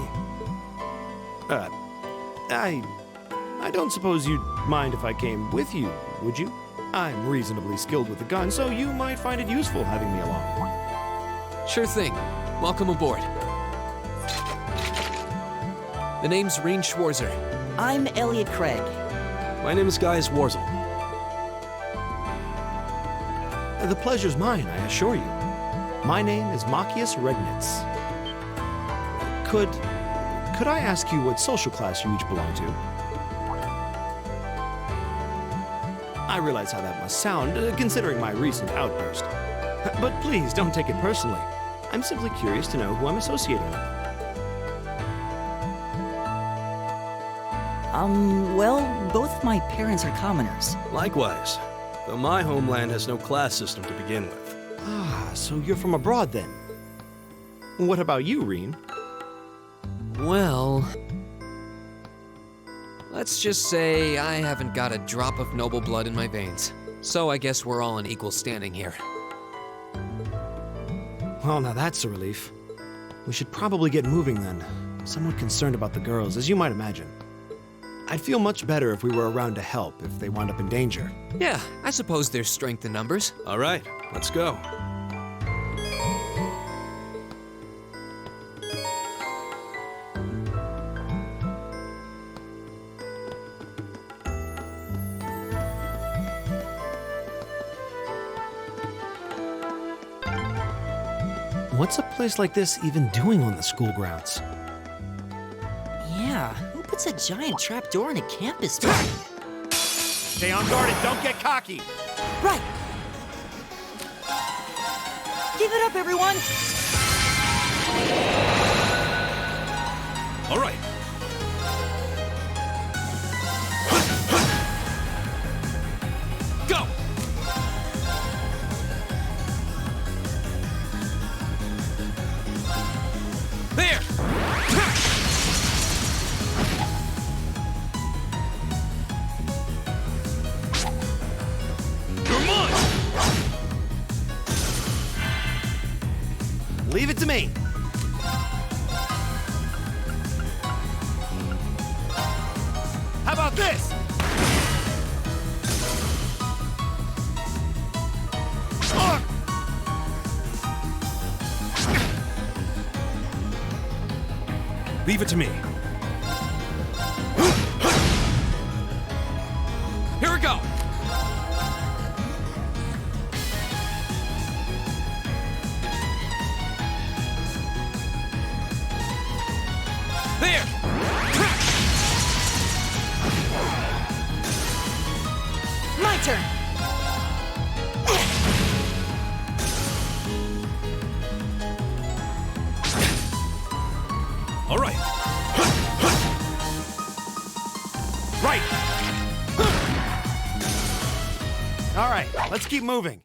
I don't suppose you'd mind if I came with you, would you? I'm reasonably skilled with the gun, so you might find it useful having me along. Sure thing. Welcome aboard. The name's Rean Schwarzer. I'm Elliot Craig. My name is Gaius Warzel. The pleasure's mine, I assure you. My name is Machias Regnitz. Could I ask you what social class you each belong to? I realize how that must sound, considering my recent outburst. But please, don't take it personally. I'm simply curious to know who I'm associating with. Well, both my parents are commoners. Likewise, though my homeland has no class system to begin with. Ah, so you're from abroad then? What about you, Rean? Well... let's just say I haven't got a drop of noble blood in my veins. So I guess we're all in equal standing here. Well, now that's a relief. We should probably get moving then. I'm somewhat concerned about the girls, as you might imagine. I'd feel much better if we were around to help if they wound up in danger. Yeah, I suppose there's strength in numbers. All right, let's go. What's a place like this even doing on the school grounds? Yeah, who puts a giant trapdoor in a campus? Stay on guard and don't get cocky! Right! Give it up, everyone! All right. Go! Leave it to me. Here we go! There! My turn! All right. Right! All right, let's keep moving.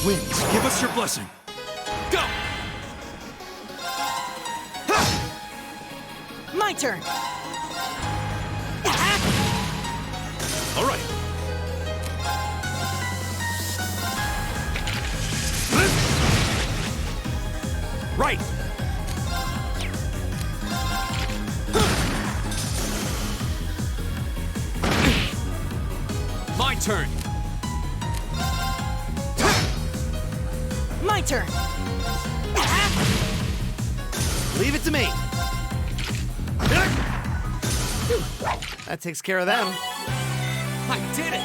Winds, give us your blessing. Go! My turn! All right. Right! My turn! My turn! Leave it to me. That takes care of them. I did it!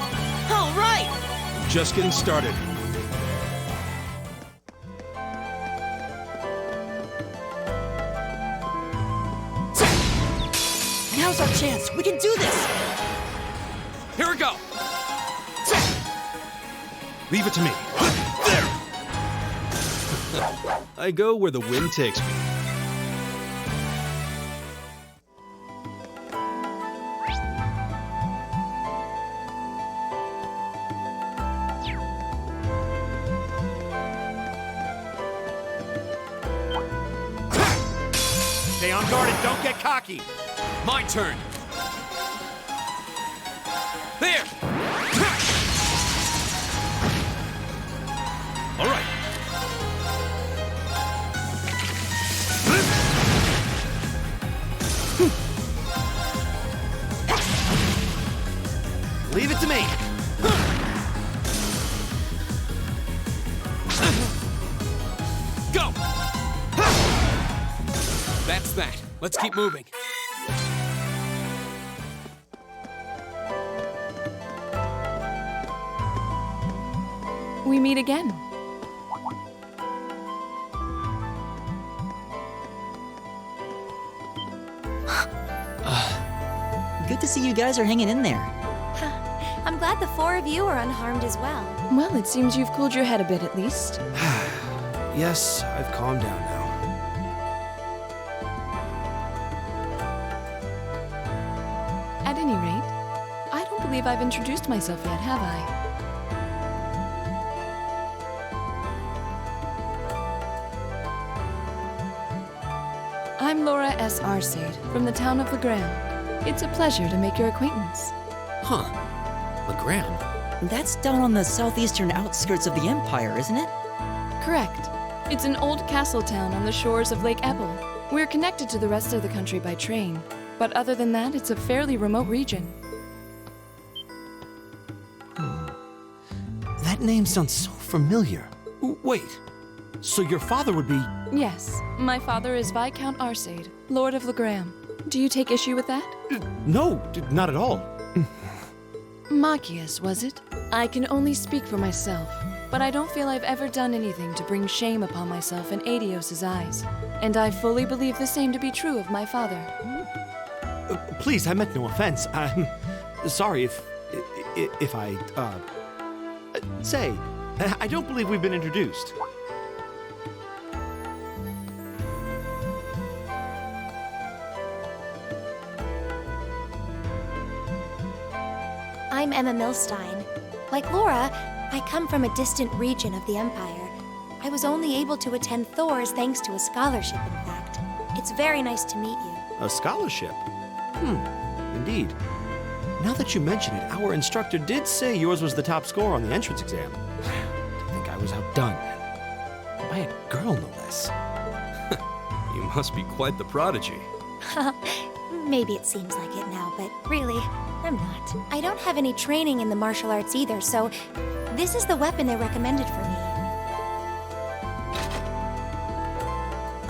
All right! Just getting started. Now's our chance. We can do this! Here we go! Leave it to me. There! I go where the wind takes me. Stay on guard and don't get cocky. My turn! There! All right. Leave it to me. Go! That's that. Let's keep moving. We meet again. Good to see you guys are hanging in there. I'm glad the four of you are unharmed as well. Well, it seems you've cooled your head a bit at least. Yes, I've calmed down now. At any rate, I don't believe I've introduced myself yet, have I? I'm Laura S. Arcade, from the town of Legram. It's a pleasure to make your acquaintance. Huh. Legram? That's down on the southeastern outskirts of the Empire, isn't it? Correct. It's an old castle town on the shores of Lake Ebble. We're connected to the rest of the country by train, but other than that, it's a fairly remote region. That name sounds so familiar. Wait, so your father would be... Yes, my father is Viscount Arcade, Lord of Legram. Do you take issue with that? No, not at all. Machias, was it? I can only speak for myself, but I don't feel I've ever done anything to bring shame upon myself in Adios's eyes. And I fully believe the same to be true of my father. Please, I meant no offense. I'm sorry if I, say, I don't believe we've been introduced. I'm Emma Milstein. Like Laura, I come from a distant region of the Empire. I was only able to attend Thor's thanks to a scholarship, in fact. It's very nice to meet you. A scholarship? Indeed. Now that you mention it, our instructor did say yours was the top score on the entrance exam. I think I was outdone. By a girl, no less. You must be quite the prodigy. Maybe it seems like it now, but really, I'm not. I don't have any training in the martial arts either, so this is the weapon they recommended for me.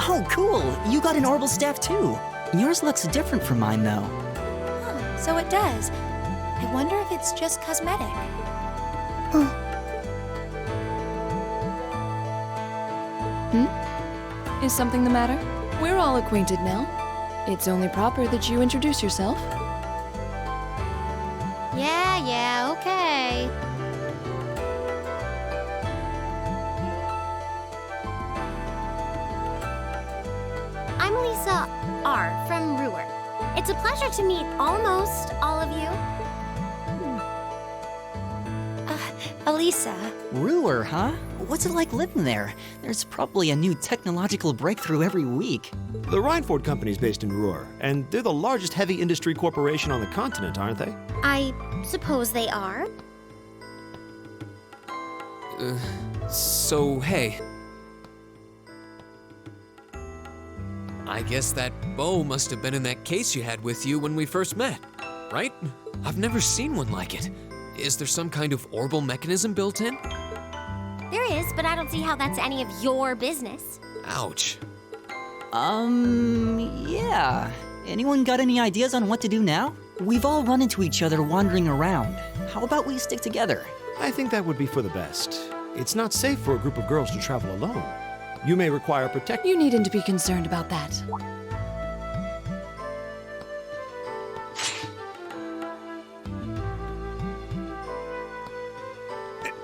Oh, cool! You got an orbital staff too. Yours looks different from mine, though. Huh, so it does. I wonder if it's just cosmetic. Is something the matter? We're all acquainted now. It's only proper that you introduce yourself. Yeah, okay. I'm Lisa R. from Rean. It's a pleasure to meet almost all of you. Elisa. Rean, huh? What's it like living there? There's probably a new technological breakthrough every week. The Reinford Company's based in Ruhr, and they're the largest heavy industry corporation on the continent, aren't they? I suppose they are. So, hey. I guess that bow must have been in that case you had with you when we first met, right? I've never seen one like it. Is there some kind of orbital mechanism built in? There is, but I don't see how that's any of your business. Ouch. Yeah. Anyone got any ideas on what to do now? We've all run into each other wandering around. How about we stick together? I think that would be for the best. It's not safe for a group of girls to travel alone. You may require protection. You needn't to be concerned about that.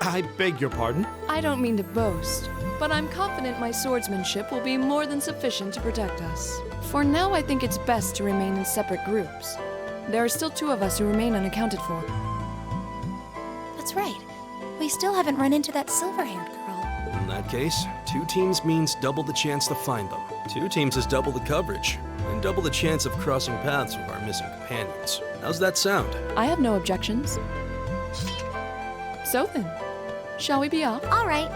I beg your pardon? I don't mean to boast, but I'm confident my swordsmanship will be more than sufficient to protect us. For now, I think it's best to remain in separate groups. There are still 2 of us who remain unaccounted for. That's right. We still haven't run into that silver-haired girl. In that case, 2 teams means double the chance to find them. 2 teams is double the coverage, and double the chance of crossing paths with our missing companions. How's that sound? I have no objections. So then, shall we be off? All right.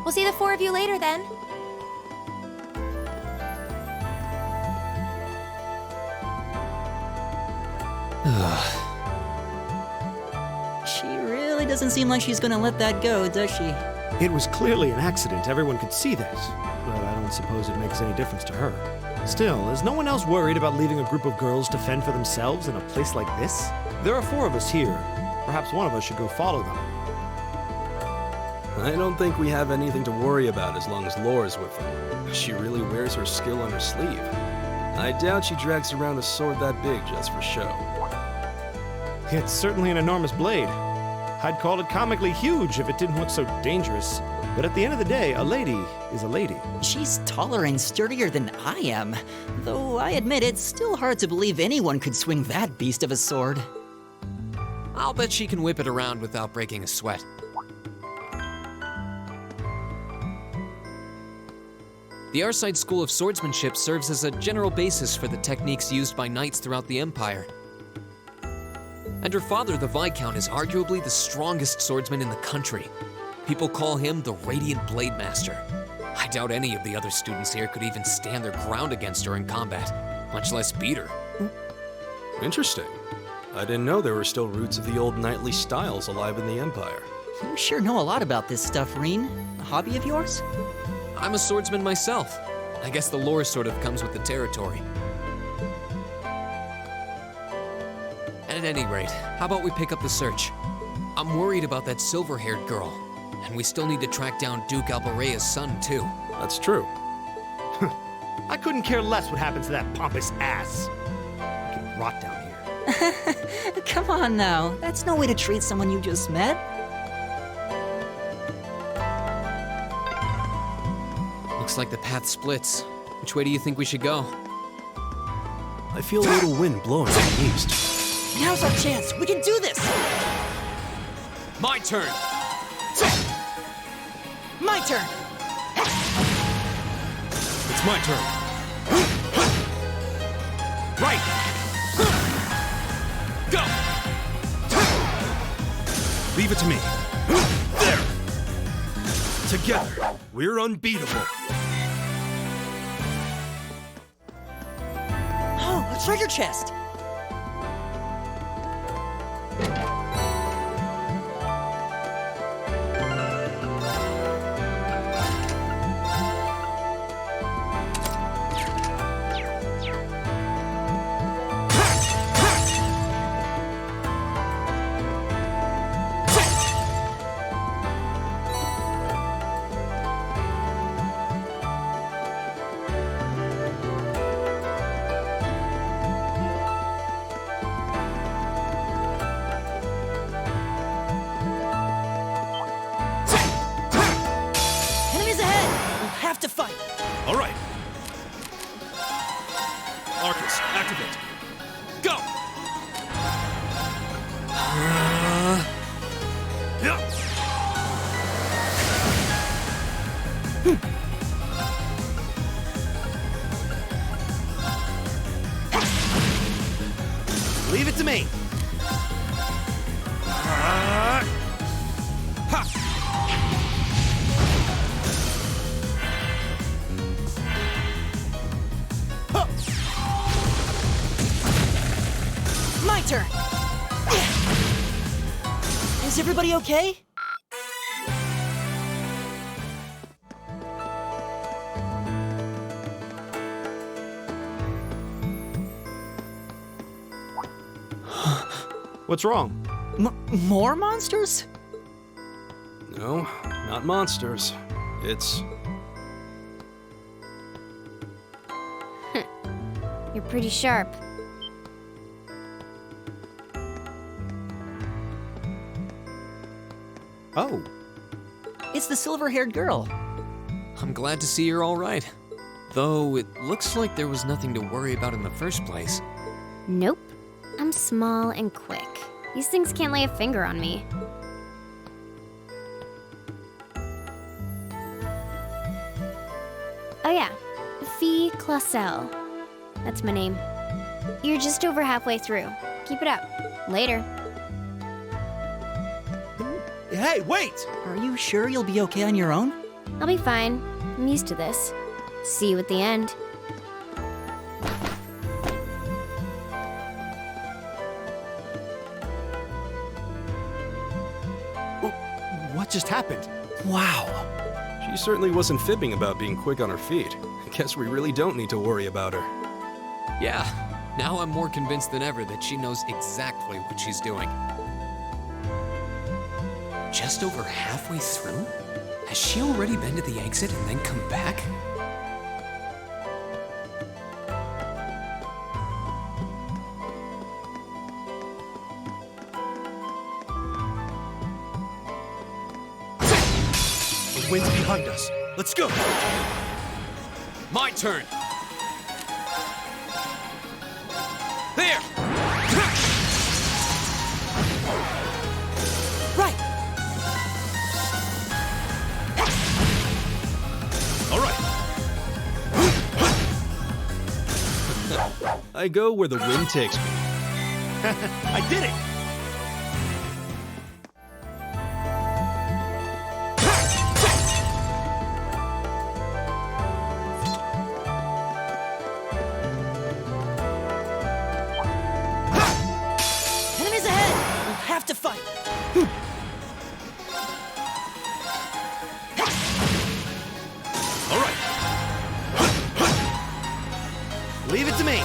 We'll see the 4 of you later then. She really doesn't seem like she's gonna let that go, does she? It was clearly an accident. Everyone could see that. But I don't suppose it makes any difference to her. Still, is no one else worried about leaving a group of girls to fend for themselves in a place like this? There are 4 of us here. Perhaps one of us should go follow them. I don't think we have anything to worry about as long as Laura's with them. She really wears her skill on her sleeve. I doubt she drags around a sword that big just for show. It's certainly an enormous blade. I'd call it comically huge if it didn't look so dangerous. But at the end of the day, a lady is a lady. She's taller and sturdier than I am. Though I admit it's still hard to believe anyone could swing that beast of a sword. I'll bet she can whip it around without breaking a sweat. The Arside School of Swordsmanship serves as a general basis for the techniques used by knights throughout the Empire. And her father, the Viscount, is arguably the strongest swordsman in the country. People call him the Radiant Blade Master. I doubt any of the other students here could even stand their ground against her in combat, much less beat her. Interesting. I didn't know there were still roots of the old knightly styles alive in the Empire. You sure know a lot about this stuff, Rean. A hobby of yours? I'm a swordsman myself. I guess the lore sort of comes with the territory. At any rate, how about we pick up the search? I'm worried about that silver-haired girl, and we still need to track down Duke Albarea's son, too. That's true. I couldn't care less what happens to that pompous ass. I can rot down here. Come on now, that's no way to treat someone you just met. Looks like the path splits. Which way do you think we should go? I feel a little wind blowing from the east. Now's our chance. We can do this. My turn. My turn. It's my turn. Right. Go. Leave it to me. There. Together. We're unbeatable. Oh, a treasure chest! To fight. All right. Arcus, activate. Go! Yeah. Leave it to me. My turn. Is everybody okay? What's wrong? More monsters? No, not monsters. It's... You're pretty sharp. Oh. It's the silver-haired girl. I'm glad to see you're all right. Though it looks like there was nothing to worry about in the first place. Nope. I'm small and quick. These things can't lay a finger on me. Oh yeah, Fee Clausel. That's my name. You're just over halfway through. Keep it up. Later. Hey, wait! Are you sure you'll be okay on your own? I'll be fine. I'm used to this. See you at the end. What just happened? Wow. She certainly wasn't fibbing about being quick on her feet. I guess we really don't need to worry about her. Yeah, now I'm more convinced than ever that she knows exactly what she's doing. Just over halfway through? Has she already been to the exit and then come back? The wind's behind us. Let's go! My turn! There! Right! All right. I go where the wind takes me. I did it! Enemies ahead! We'll have to fight. All right. Leave it to me.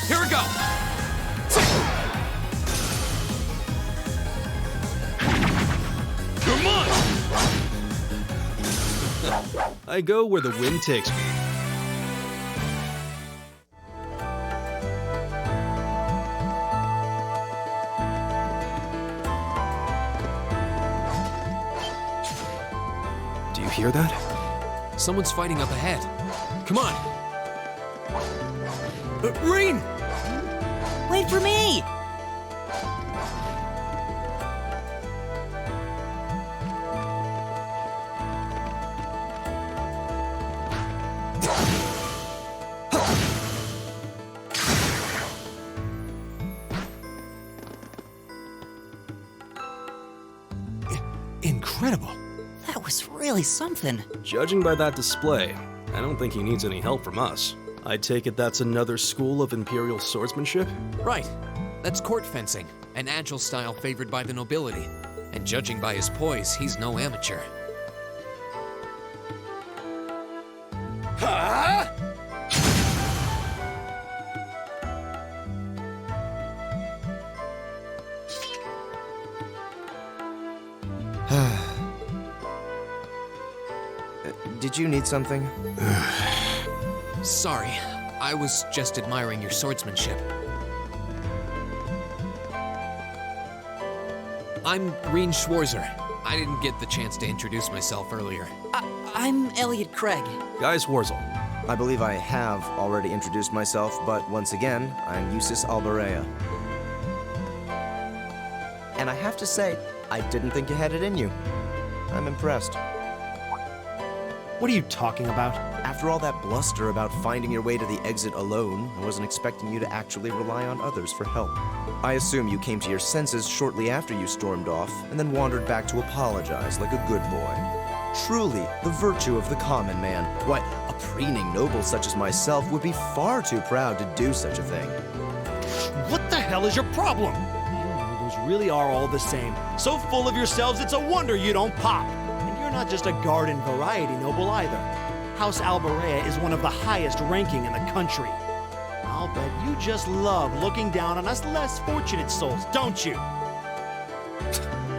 Here we go! You're mine! I go where the wind takes me. Do you hear that? Someone's fighting up ahead. Come on! Rean! Wait for me! Incredible. That was really something. Judging by that display, I don't think he needs any help from us. I take it that's another school of Imperial swordsmanship? Right. That's court fencing, an agile style favored by the nobility. And judging by his poise, he's no amateur. Huh? Did you need something? Sorry, I was just admiring your swordsmanship. I'm Rean Schwarzer. I didn't get the chance to introduce myself earlier. I'm Elliot Craig. Guys, Wurzel. I believe I have already introduced myself, but once again, I'm Eustace Alberea. And I have to say, I didn't think you had it in you. I'm impressed. What are you talking about? After all that bluster about finding your way to the exit alone, I wasn't expecting you to actually rely on others for help. I assume you came to your senses shortly after you stormed off, and then wandered back to apologize like a good boy. Truly, the virtue of the common man. Why, a preening noble such as myself would be far too proud to do such a thing. What the hell is your problem? You nobles really are all the same. So full of yourselves, it's a wonder you don't pop. And you're not just a garden variety noble either. House Alberea is one of the highest ranking in the country. I'll bet you just love looking down on us less fortunate souls, don't you?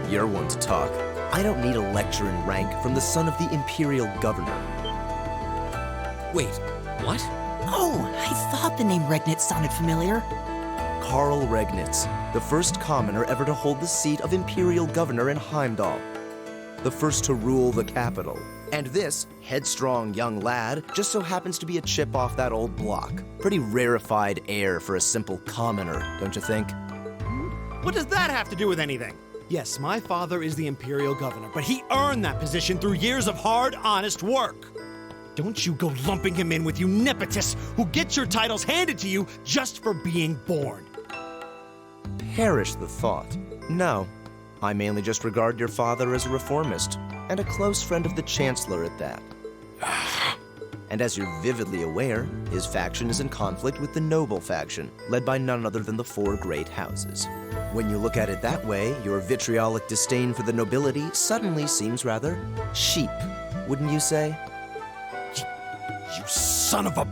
You're one to talk. I don't need a lecture in rank from the son of the Imperial Governor. Wait, what? Oh, I thought the name Regnitz sounded familiar. Karl Regnitz, the first commoner ever to hold the seat of Imperial Governor in Heimdall. The first to rule the capital. And this headstrong young lad just so happens to be a chip off that old block. Pretty rarefied air for a simple commoner, don't you think? What does that have to do with anything? Yes, my father is the Imperial Governor, but he earned that position through years of hard, honest work. Don't you go lumping him in with you nepotists who get your titles handed to you just for being born. Perish the thought. No, I mainly just regard your father as a reformist, and a close friend of the Chancellor at that. And as you're vividly aware, his faction is in conflict with the noble faction, led by none other than the four great houses. When you look at it that way, your vitriolic disdain for the nobility suddenly seems rather cheap, wouldn't you say? You son of a...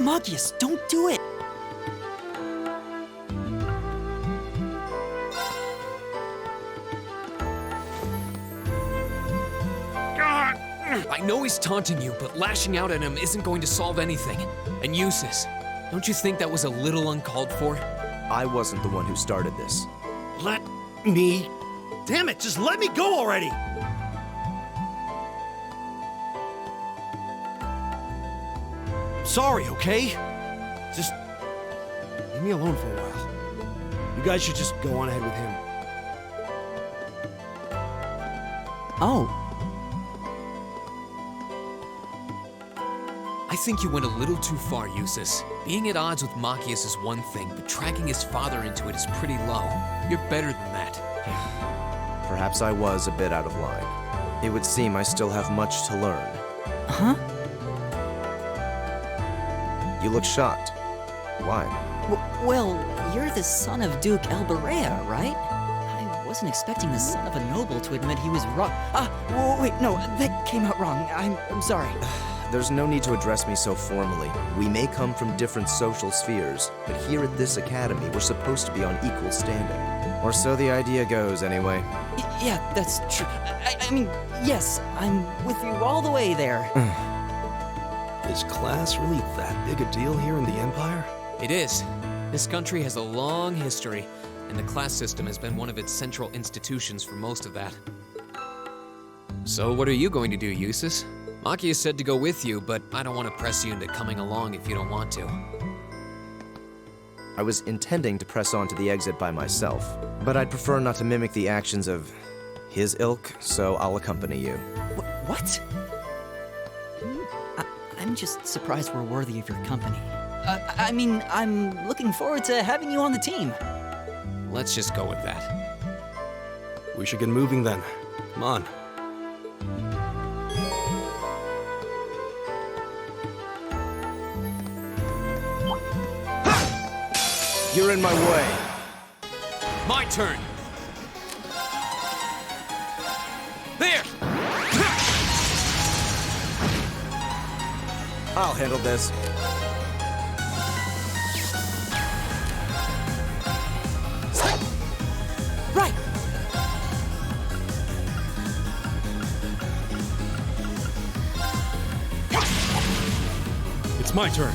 Magius, don't do it! I know he's taunting you, but lashing out at him isn't going to solve anything. And Eustace, don't you think that was a little uncalled for? I wasn't the one who started this. Let me... Damn it, just let me go already! Sorry, okay? Just leave me alone for a while. You guys should just go on ahead with him. Oh. I think you went a little too far, Eustace. Being at odds with Machias is one thing, but dragging his father into it is pretty low. You're better than that. Perhaps I was a bit out of line. It would seem I still have much to learn. Huh? You look shocked. Why? Well, you're the son of Duke Alberea, right? I wasn't expecting the son of a noble to admit he was wrong. Wait, no, that came out wrong. I'm sorry. There's no need to address me so formally. We may come from different social spheres, but here at this academy, we're supposed to be on equal standing. Or so the idea goes, anyway. Yeah, that's true. I mean, yes, I'm with you all the way there. Is class really that big a deal here in the Empire? It is. This country has a long history, and the class system has been one of its central institutions for most of that. So what are you going to do, Eustace? Machias said to go with you, but I don't want to press you into coming along if you don't want to. I was intending to press on to the exit by myself, but I'd prefer not to mimic the actions of his ilk, so I'll accompany you. What? I'm just surprised we're worthy of your company. I mean, I'm looking forward to having you on the team. Let's just go with that. We should get moving then. Come on. You're in my way. My turn. There! I'll handle this. Right! It's my turn.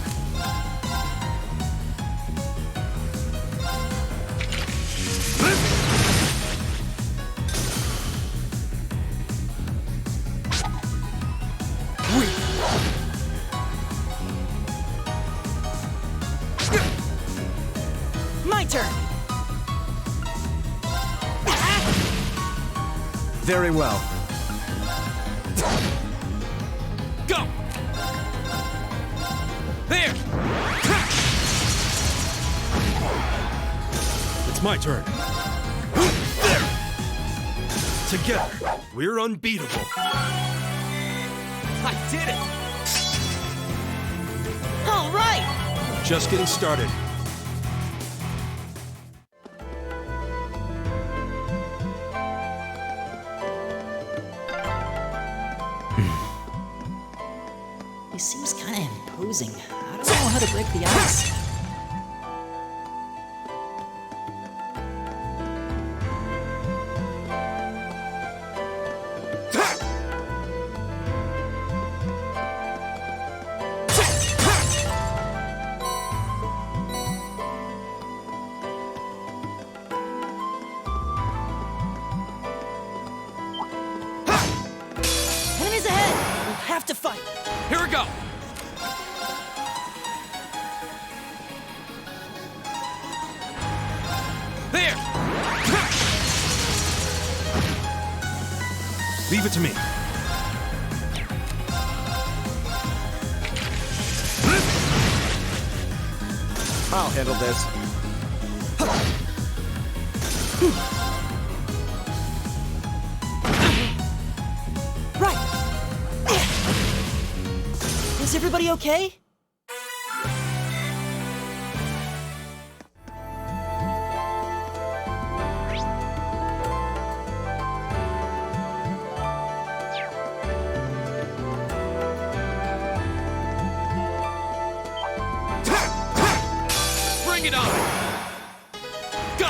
My turn! Very well. Go! There! It's my turn. There! Together, we're unbeatable. I did it! All right! Just getting started. He seems kind of imposing. I don't know how to break the ice. Enemies ahead! We'll have to fight. Here we go! There! Leave it to me. I'll handle this. Right! Is everybody okay? Bring it on! Go!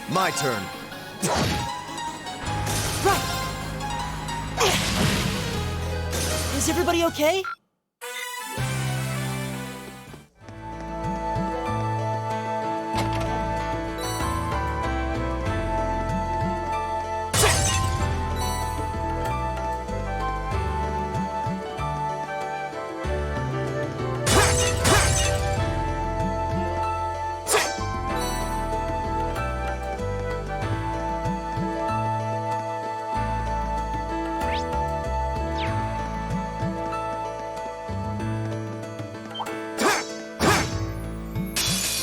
My turn. Right! Is everybody okay?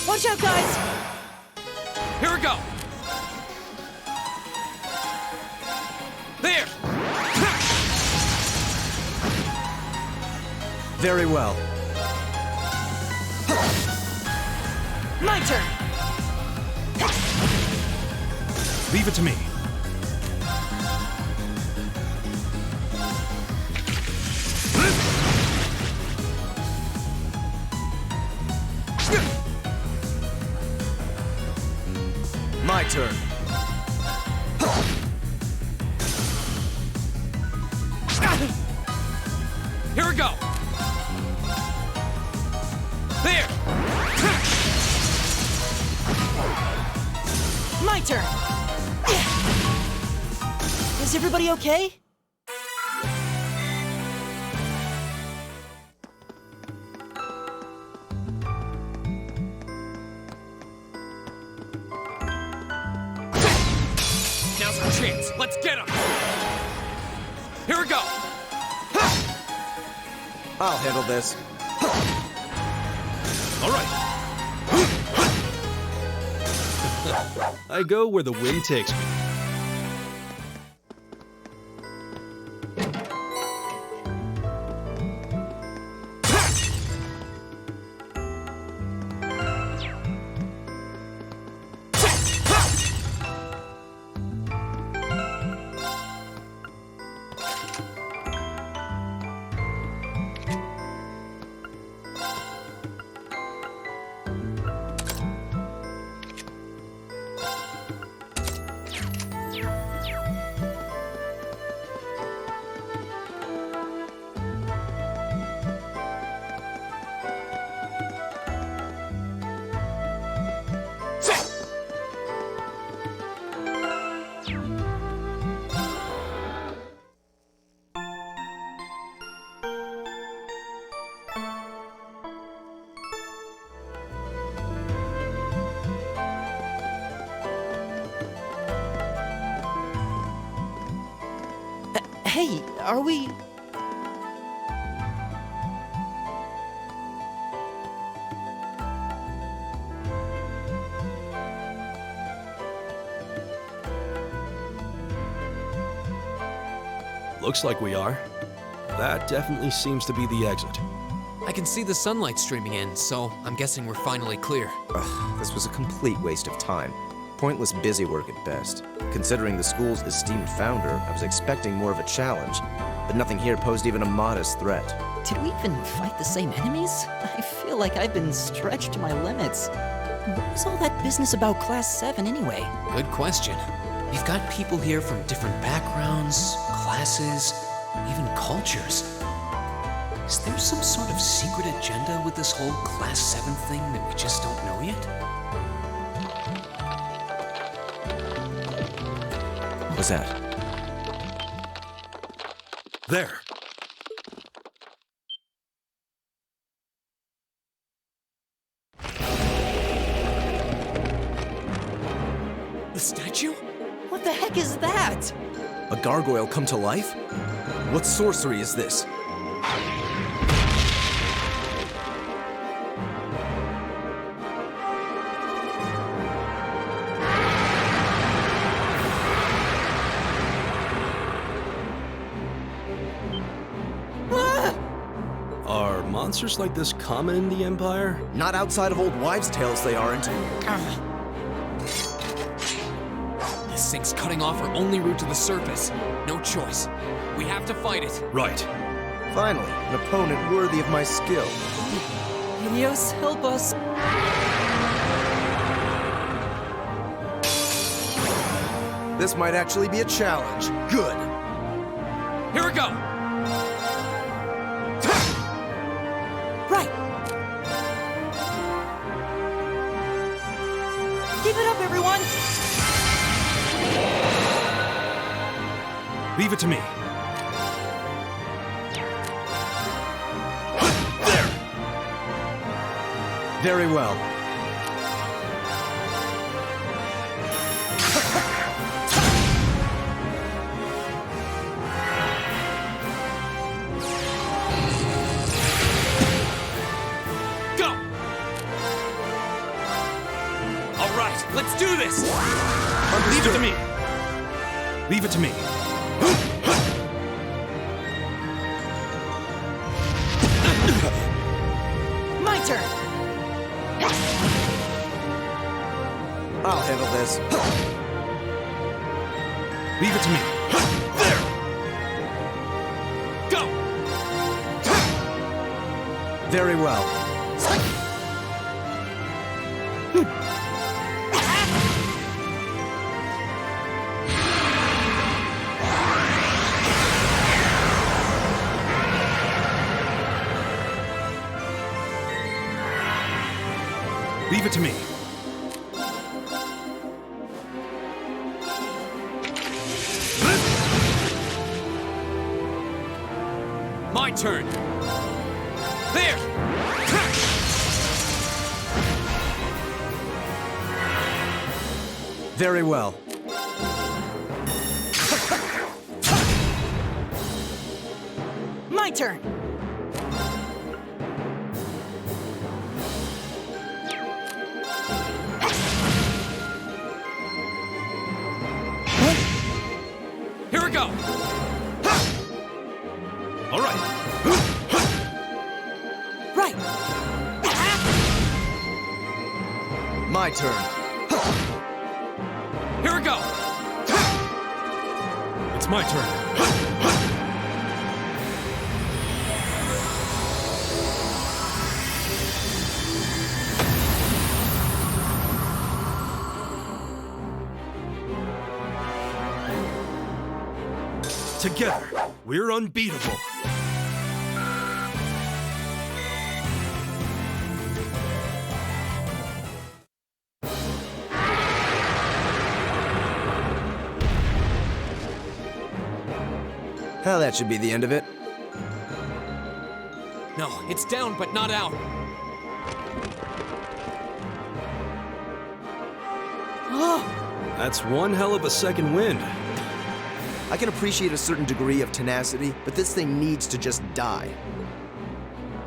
Watch out, guys! Here we go! There! Very well. My turn! Leave it to me. My turn. Here we go! There! My turn! Is everybody okay? Now's our chance. Let's get him! Here we go! I'll handle this. All right. I go where the wind takes me. Hey, are we... Looks like we are. That definitely seems to be the exit. I can see the sunlight streaming in, so I'm guessing we're finally clear. Ugh, this was a complete waste of time. Pointless busy work at best. Considering the school's esteemed founder, I was expecting more of a challenge, but nothing here posed even a modest threat. Did we even fight the same enemies? I feel like I've been stretched to my limits. What was all that business about Class VII anyway? Good question. We've got people here from different backgrounds, classes, even cultures. Is there some sort of secret agenda with this whole Class VII thing that we just don't know yet? What was that? There. The statue? What the heck is that? A gargoyle come to life? What sorcery is this? Are monsters like this common in the Empire? Not outside of old wives' tales they aren't. This thing's cutting off our only route to the surface. No choice. We have to fight it. Right. Finally, an opponent worthy of my skill. Helios, help us. This might actually be a challenge. Good. Here we go! Right. Give it up, everyone! Leave it to me. There! Very well. Go! All right, let's do this! Leave it to me. Leave it to me. My turn! I'll handle this. Leave it to me. There! Go! Very well. Leave it to me. My turn! There! Very well. My turn! Here we go! All right. Right! My turn. Here we go! It's my turn. Together, we're unbeatable. Well, that should be the end of it. No, it's down but not out. That's one hell of a second wind. I can appreciate a certain degree of tenacity, but this thing needs to just die.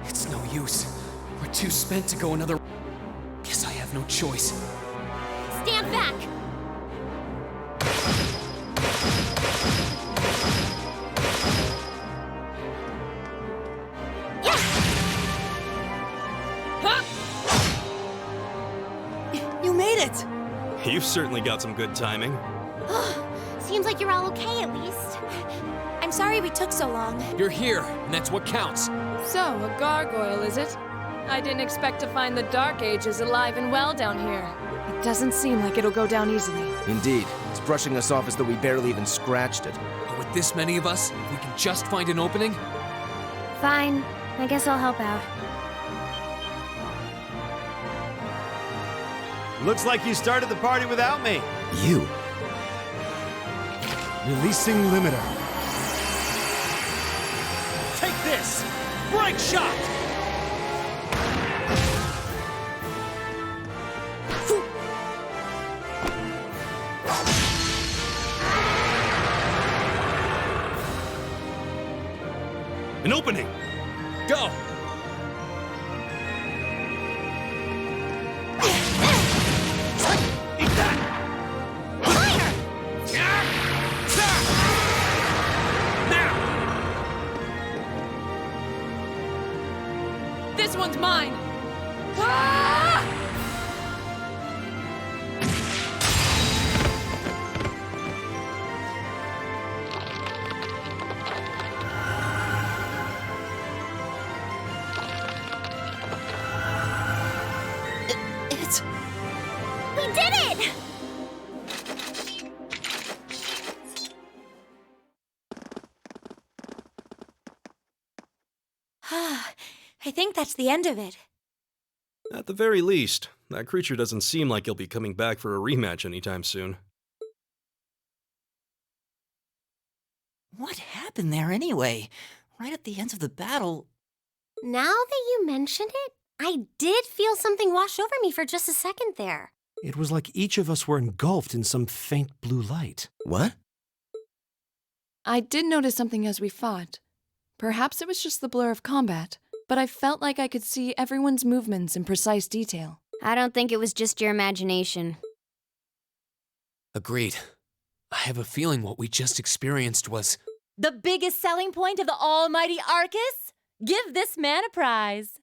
It's no use. We're too spent to go another... Guess I have no choice. Stand back! You made it! You've certainly got some good timing. Seems like you're all okay, at least. I'm sorry we took so long. You're here, and that's what counts. So, a gargoyle, is it? I didn't expect to find the Dark Ages alive and well down here. It doesn't seem like it'll go down easily. Indeed. It's brushing us off as though we barely even scratched it. But with this many of us, if we can just find an opening... Fine. I guess I'll help out. Looks like you started the party without me. You? Releasing limiter. Take this! Bright shot! An opening! Go! This one's mine! We did it! I think that's the end of it. At the very least, that creature doesn't seem like he'll be coming back for a rematch anytime soon. What happened there anyway? Right at the end of the battle... Now that you mention it, I did feel something wash over me for just a second there. It was like each of us were engulfed in some faint blue light. What? I did notice something as we fought. Perhaps it was just the blur of combat, but I felt like I could see everyone's movements in precise detail. I don't think it was just your imagination. Agreed. I have a feeling what we just experienced was... The biggest selling point of the almighty Arcus? Give this man a prize.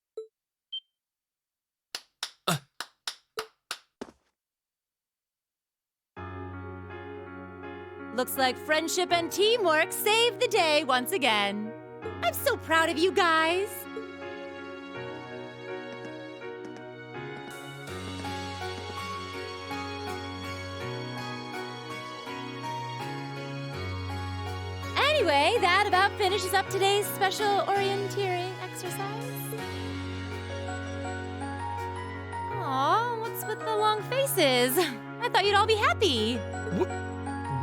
Looks like friendship and teamwork saved the day once again. I'm so proud of you guys. Anyway, that about finishes up today's special orienteering exercise. Aw, what's with the long faces? I thought you'd all be happy.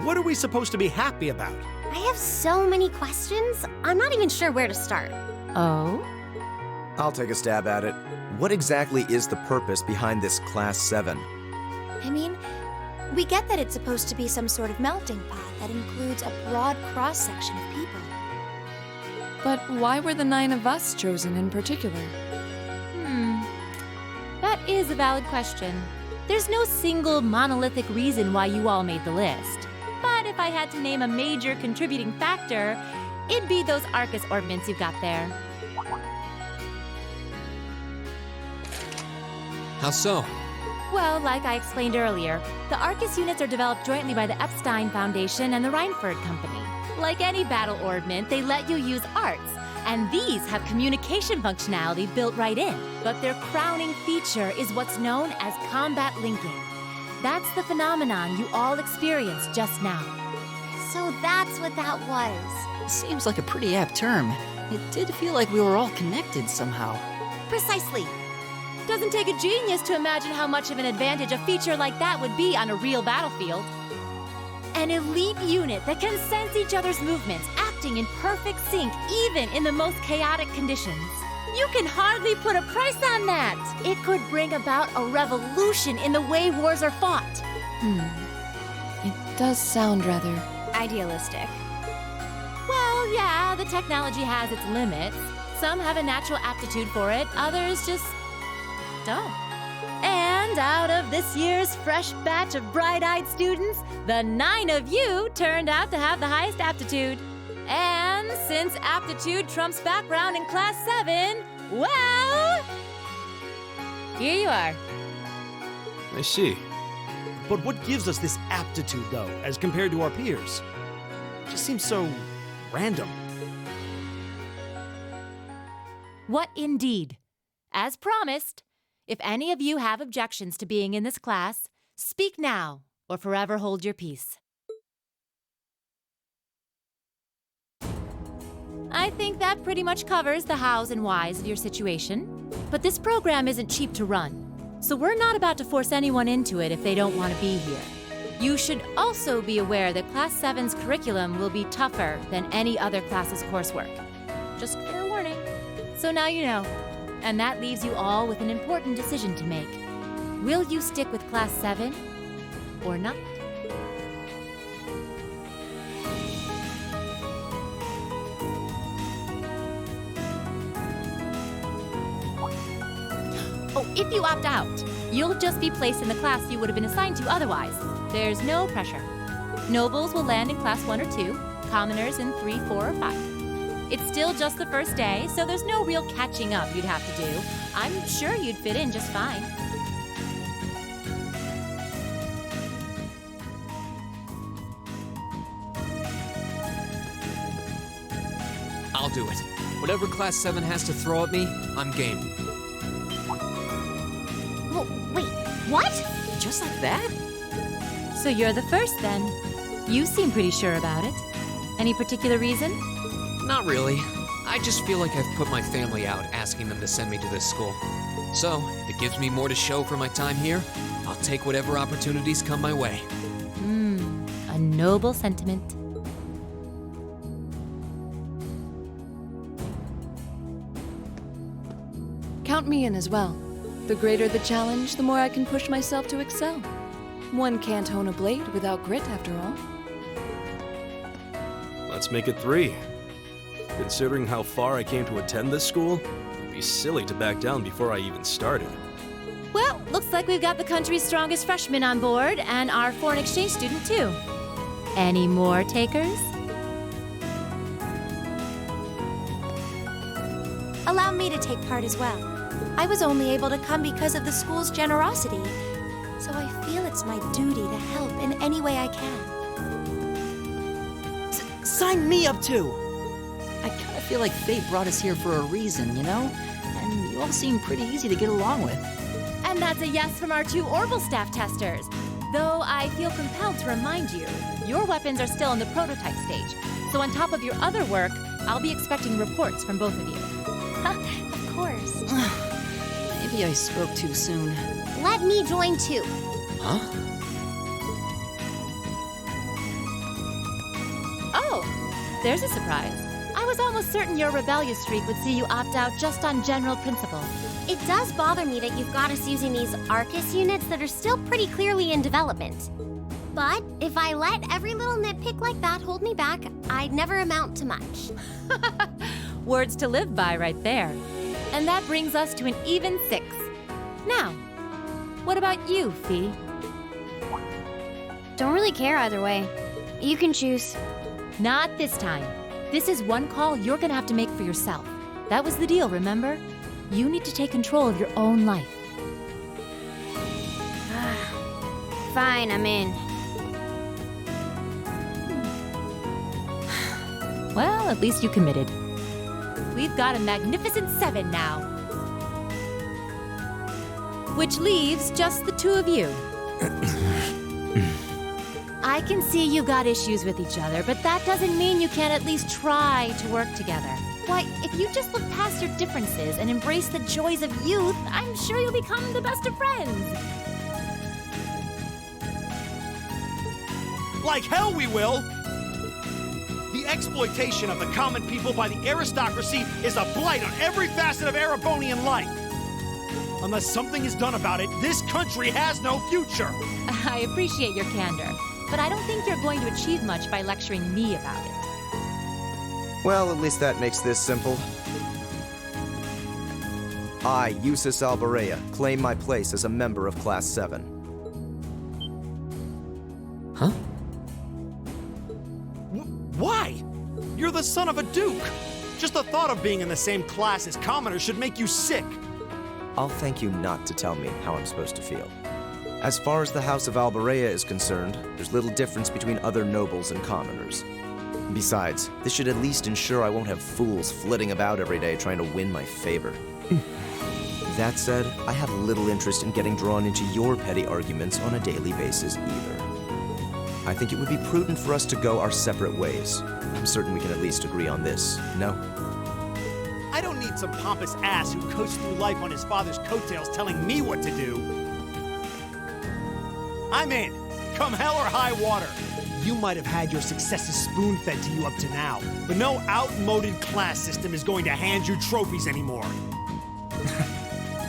What are we supposed to be happy about? I have so many questions, I'm not even sure where to start. Oh? I'll take a stab at it. What exactly is the purpose behind this Class VII? I mean, we get that it's supposed to be some sort of melting pot that includes a broad cross-section of people. But why were the 9 of us chosen in particular? That is a valid question. There's no single monolithic reason why you all made the list. But if I had to name a major contributing factor, it'd be those Arcus orbments you've got there. How so? Well, like I explained earlier, the Arcus units are developed jointly by the Epstein Foundation and the Reinford Company. Like any battle orbment, they let you use arts, and these have communication functionality built right in. But their crowning feature is what's known as combat linking. That's the phenomenon you all experienced just now. So that's what that was. Seems like a pretty apt term. It did feel like we were all connected somehow. Precisely. Doesn't take a genius to imagine how much of an advantage a feature like that would be on a real battlefield. An elite unit that can sense each other's movements, acting in perfect sync even in the most chaotic conditions. You can hardly put a price on that. It could bring about a revolution in the way wars are fought. It does sound rather... idealistic. Well, yeah, the technology has its limits. Some have a natural aptitude for it, others just don't. And out of this year's fresh batch of bright-eyed students, the 9 of you turned out to have the highest aptitude. And since aptitude trumps background in Class 7, well, here you are. I see. But what gives us this aptitude, though, as compared to our peers? It just seems so random. What indeed? As promised, if any of you have objections to being in this class, speak now or forever hold your peace. I think that pretty much covers the hows and whys of your situation. But this program isn't cheap to run, so we're not about to force anyone into it if they don't want to be here. You should also be aware that Class 7's curriculum will be tougher than any other class's coursework. Just fair warning. So now you know. And that leaves you all with an important decision to make. Will you stick with Class 7 or not? Oh, if you opt out, you'll just be placed in the class you would have been assigned to otherwise. There's no pressure. Nobles will land in Class 1 or 2, commoners in 3, 4, or 5. It's still just the first day, so there's no real catching up you'd have to do. I'm sure you'd fit in just fine. I'll do it. Whatever Class 7 has to throw at me, I'm game. Well, wait, what? Just like that? So you're the first, then. You seem pretty sure about it. Any particular reason? Not really. I just feel like I've put my family out asking them to send me to this school. So, if it gives me more to show for my time here, I'll take whatever opportunities come my way. A noble sentiment. Count me in as well. The greater the challenge, the more I can push myself to excel. One can't hone a blade without grit, after all. Let's make it 3. Considering how far I came to attend this school, it'd be silly to back down before I even started. Well, looks like we've got the country's strongest freshman on board, and our foreign exchange student, too. Any more takers? Allow me to take part as well. I was only able to come because of the school's generosity, so I feel it's my duty to help in any way I can. Sign me up too! I kinda feel like fate brought us here for a reason, you know? And you all seem pretty easy to get along with. And that's a yes from our 2 Orbital staff testers. Though I feel compelled to remind you, your weapons are still in the prototype stage. So on top of your other work, I'll be expecting reports from both of you. Of course. Maybe I spoke too soon. Let me join too. Huh? Oh, there's a surprise. I was almost certain your rebellious streak would see you opt out just on general principle. It does bother me that you've got us using these Arcus units that are still pretty clearly in development. But if I let every little nitpick like that hold me back, I'd never amount to much. Words to live by right there. And that brings us to an even 6. Now, what about you, Fee? Don't really care either way. You can choose. Not this time. This is one call you're gonna have to make for yourself. That was the deal, remember? You need to take control of your own life. Fine, I'm in. Well, at least you committed. We've got a magnificent 7 now. Which leaves just the 2 of you. I can see you got issues with each other, but that doesn't mean you can't at least try to work together. Why, if you just look past your differences and embrace the joys of youth, I'm sure you'll become the best of friends. Like hell we will! The exploitation of the common people by the aristocracy is a blight on every facet of Erebonian life. Unless something is done about it, this country has no future. I appreciate your candor, but I don't think you're going to achieve much by lecturing me about it. Well, at least that makes this simple. I, Eustace Alborea, claim my place as a member of Class VII. Huh? Why? You're the son of a duke! Just the thought of being in the same class as commoners should make you sick! I'll thank you not to tell me how I'm supposed to feel. As far as the House of Alborea is concerned, there's little difference between other nobles and commoners. Besides, this should at least ensure I won't have fools flitting about every day trying to win my favor. That said, I have little interest in getting drawn into your petty arguments on a daily basis either. I think it would be prudent for us to go our separate ways. I'm certain we can at least agree on this, no? I don't need some pompous ass who coasts through life on his father's coattails telling me what to do. I'm in, come hell or high water. You might have had your successes spoon-fed to you up to now, but no outmoded class system is going to hand you trophies anymore.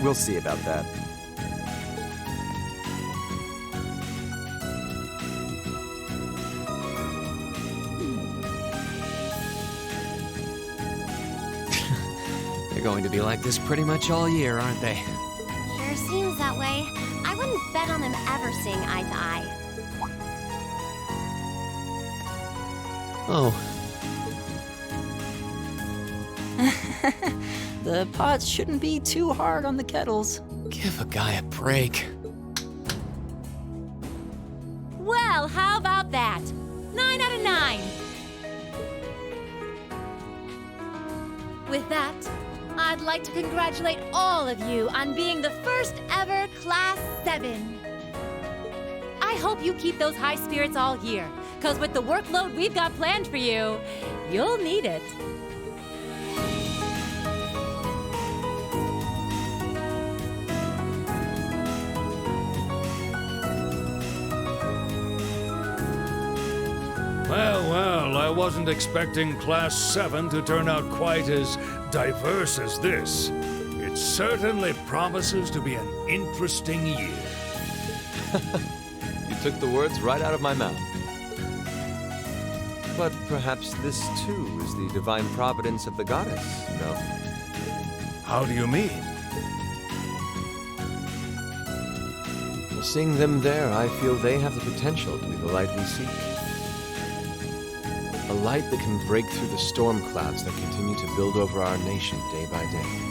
We'll see about that. They're going to be like this pretty much all year, aren't they? Sure seems that way. I wouldn't bet on them ever seeing eye to eye. Oh. The pots shouldn't be too hard on the kettles. Give a guy a break. Well, how about that? 9 out of 9. With that, I'd like to congratulate all of you on being the first ever Class 7. I hope you keep those high spirits all year, because with the workload we've got planned for you, you'll need it. Well, I wasn't expecting Class 7 to turn out quite as diverse as this. It certainly promises to be an interesting year. You took the words right out of my mouth. But perhaps this too is the divine providence of the goddess, no? How do you mean? Well, seeing them there, I feel they have the potential to be the light we seek. A light that can break through the storm clouds that continue to build over our nation day by day.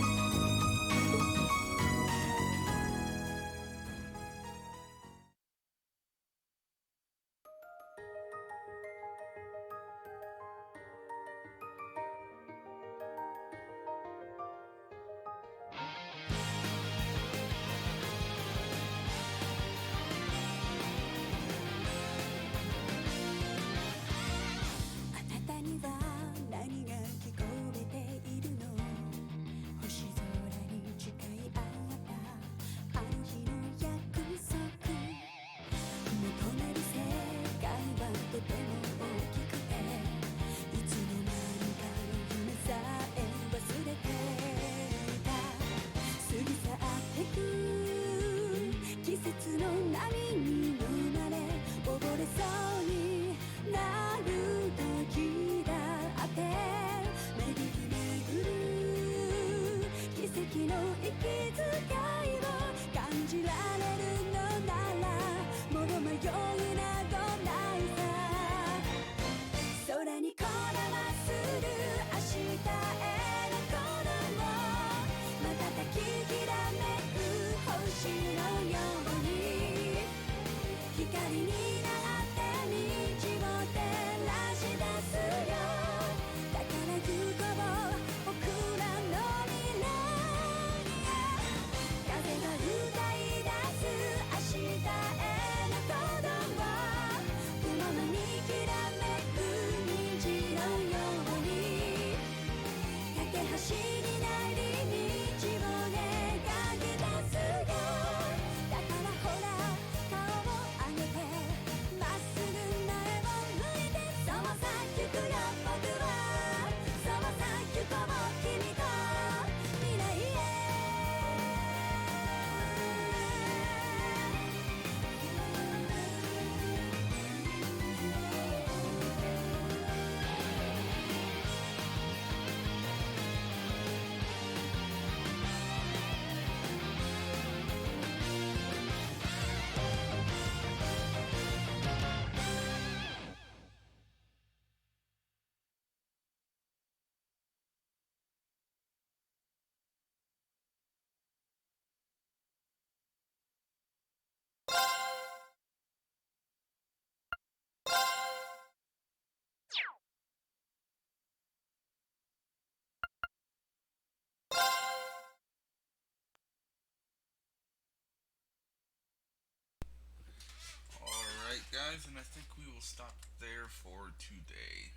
will stop there for today.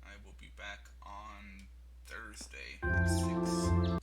I will be back on Thursday at 6.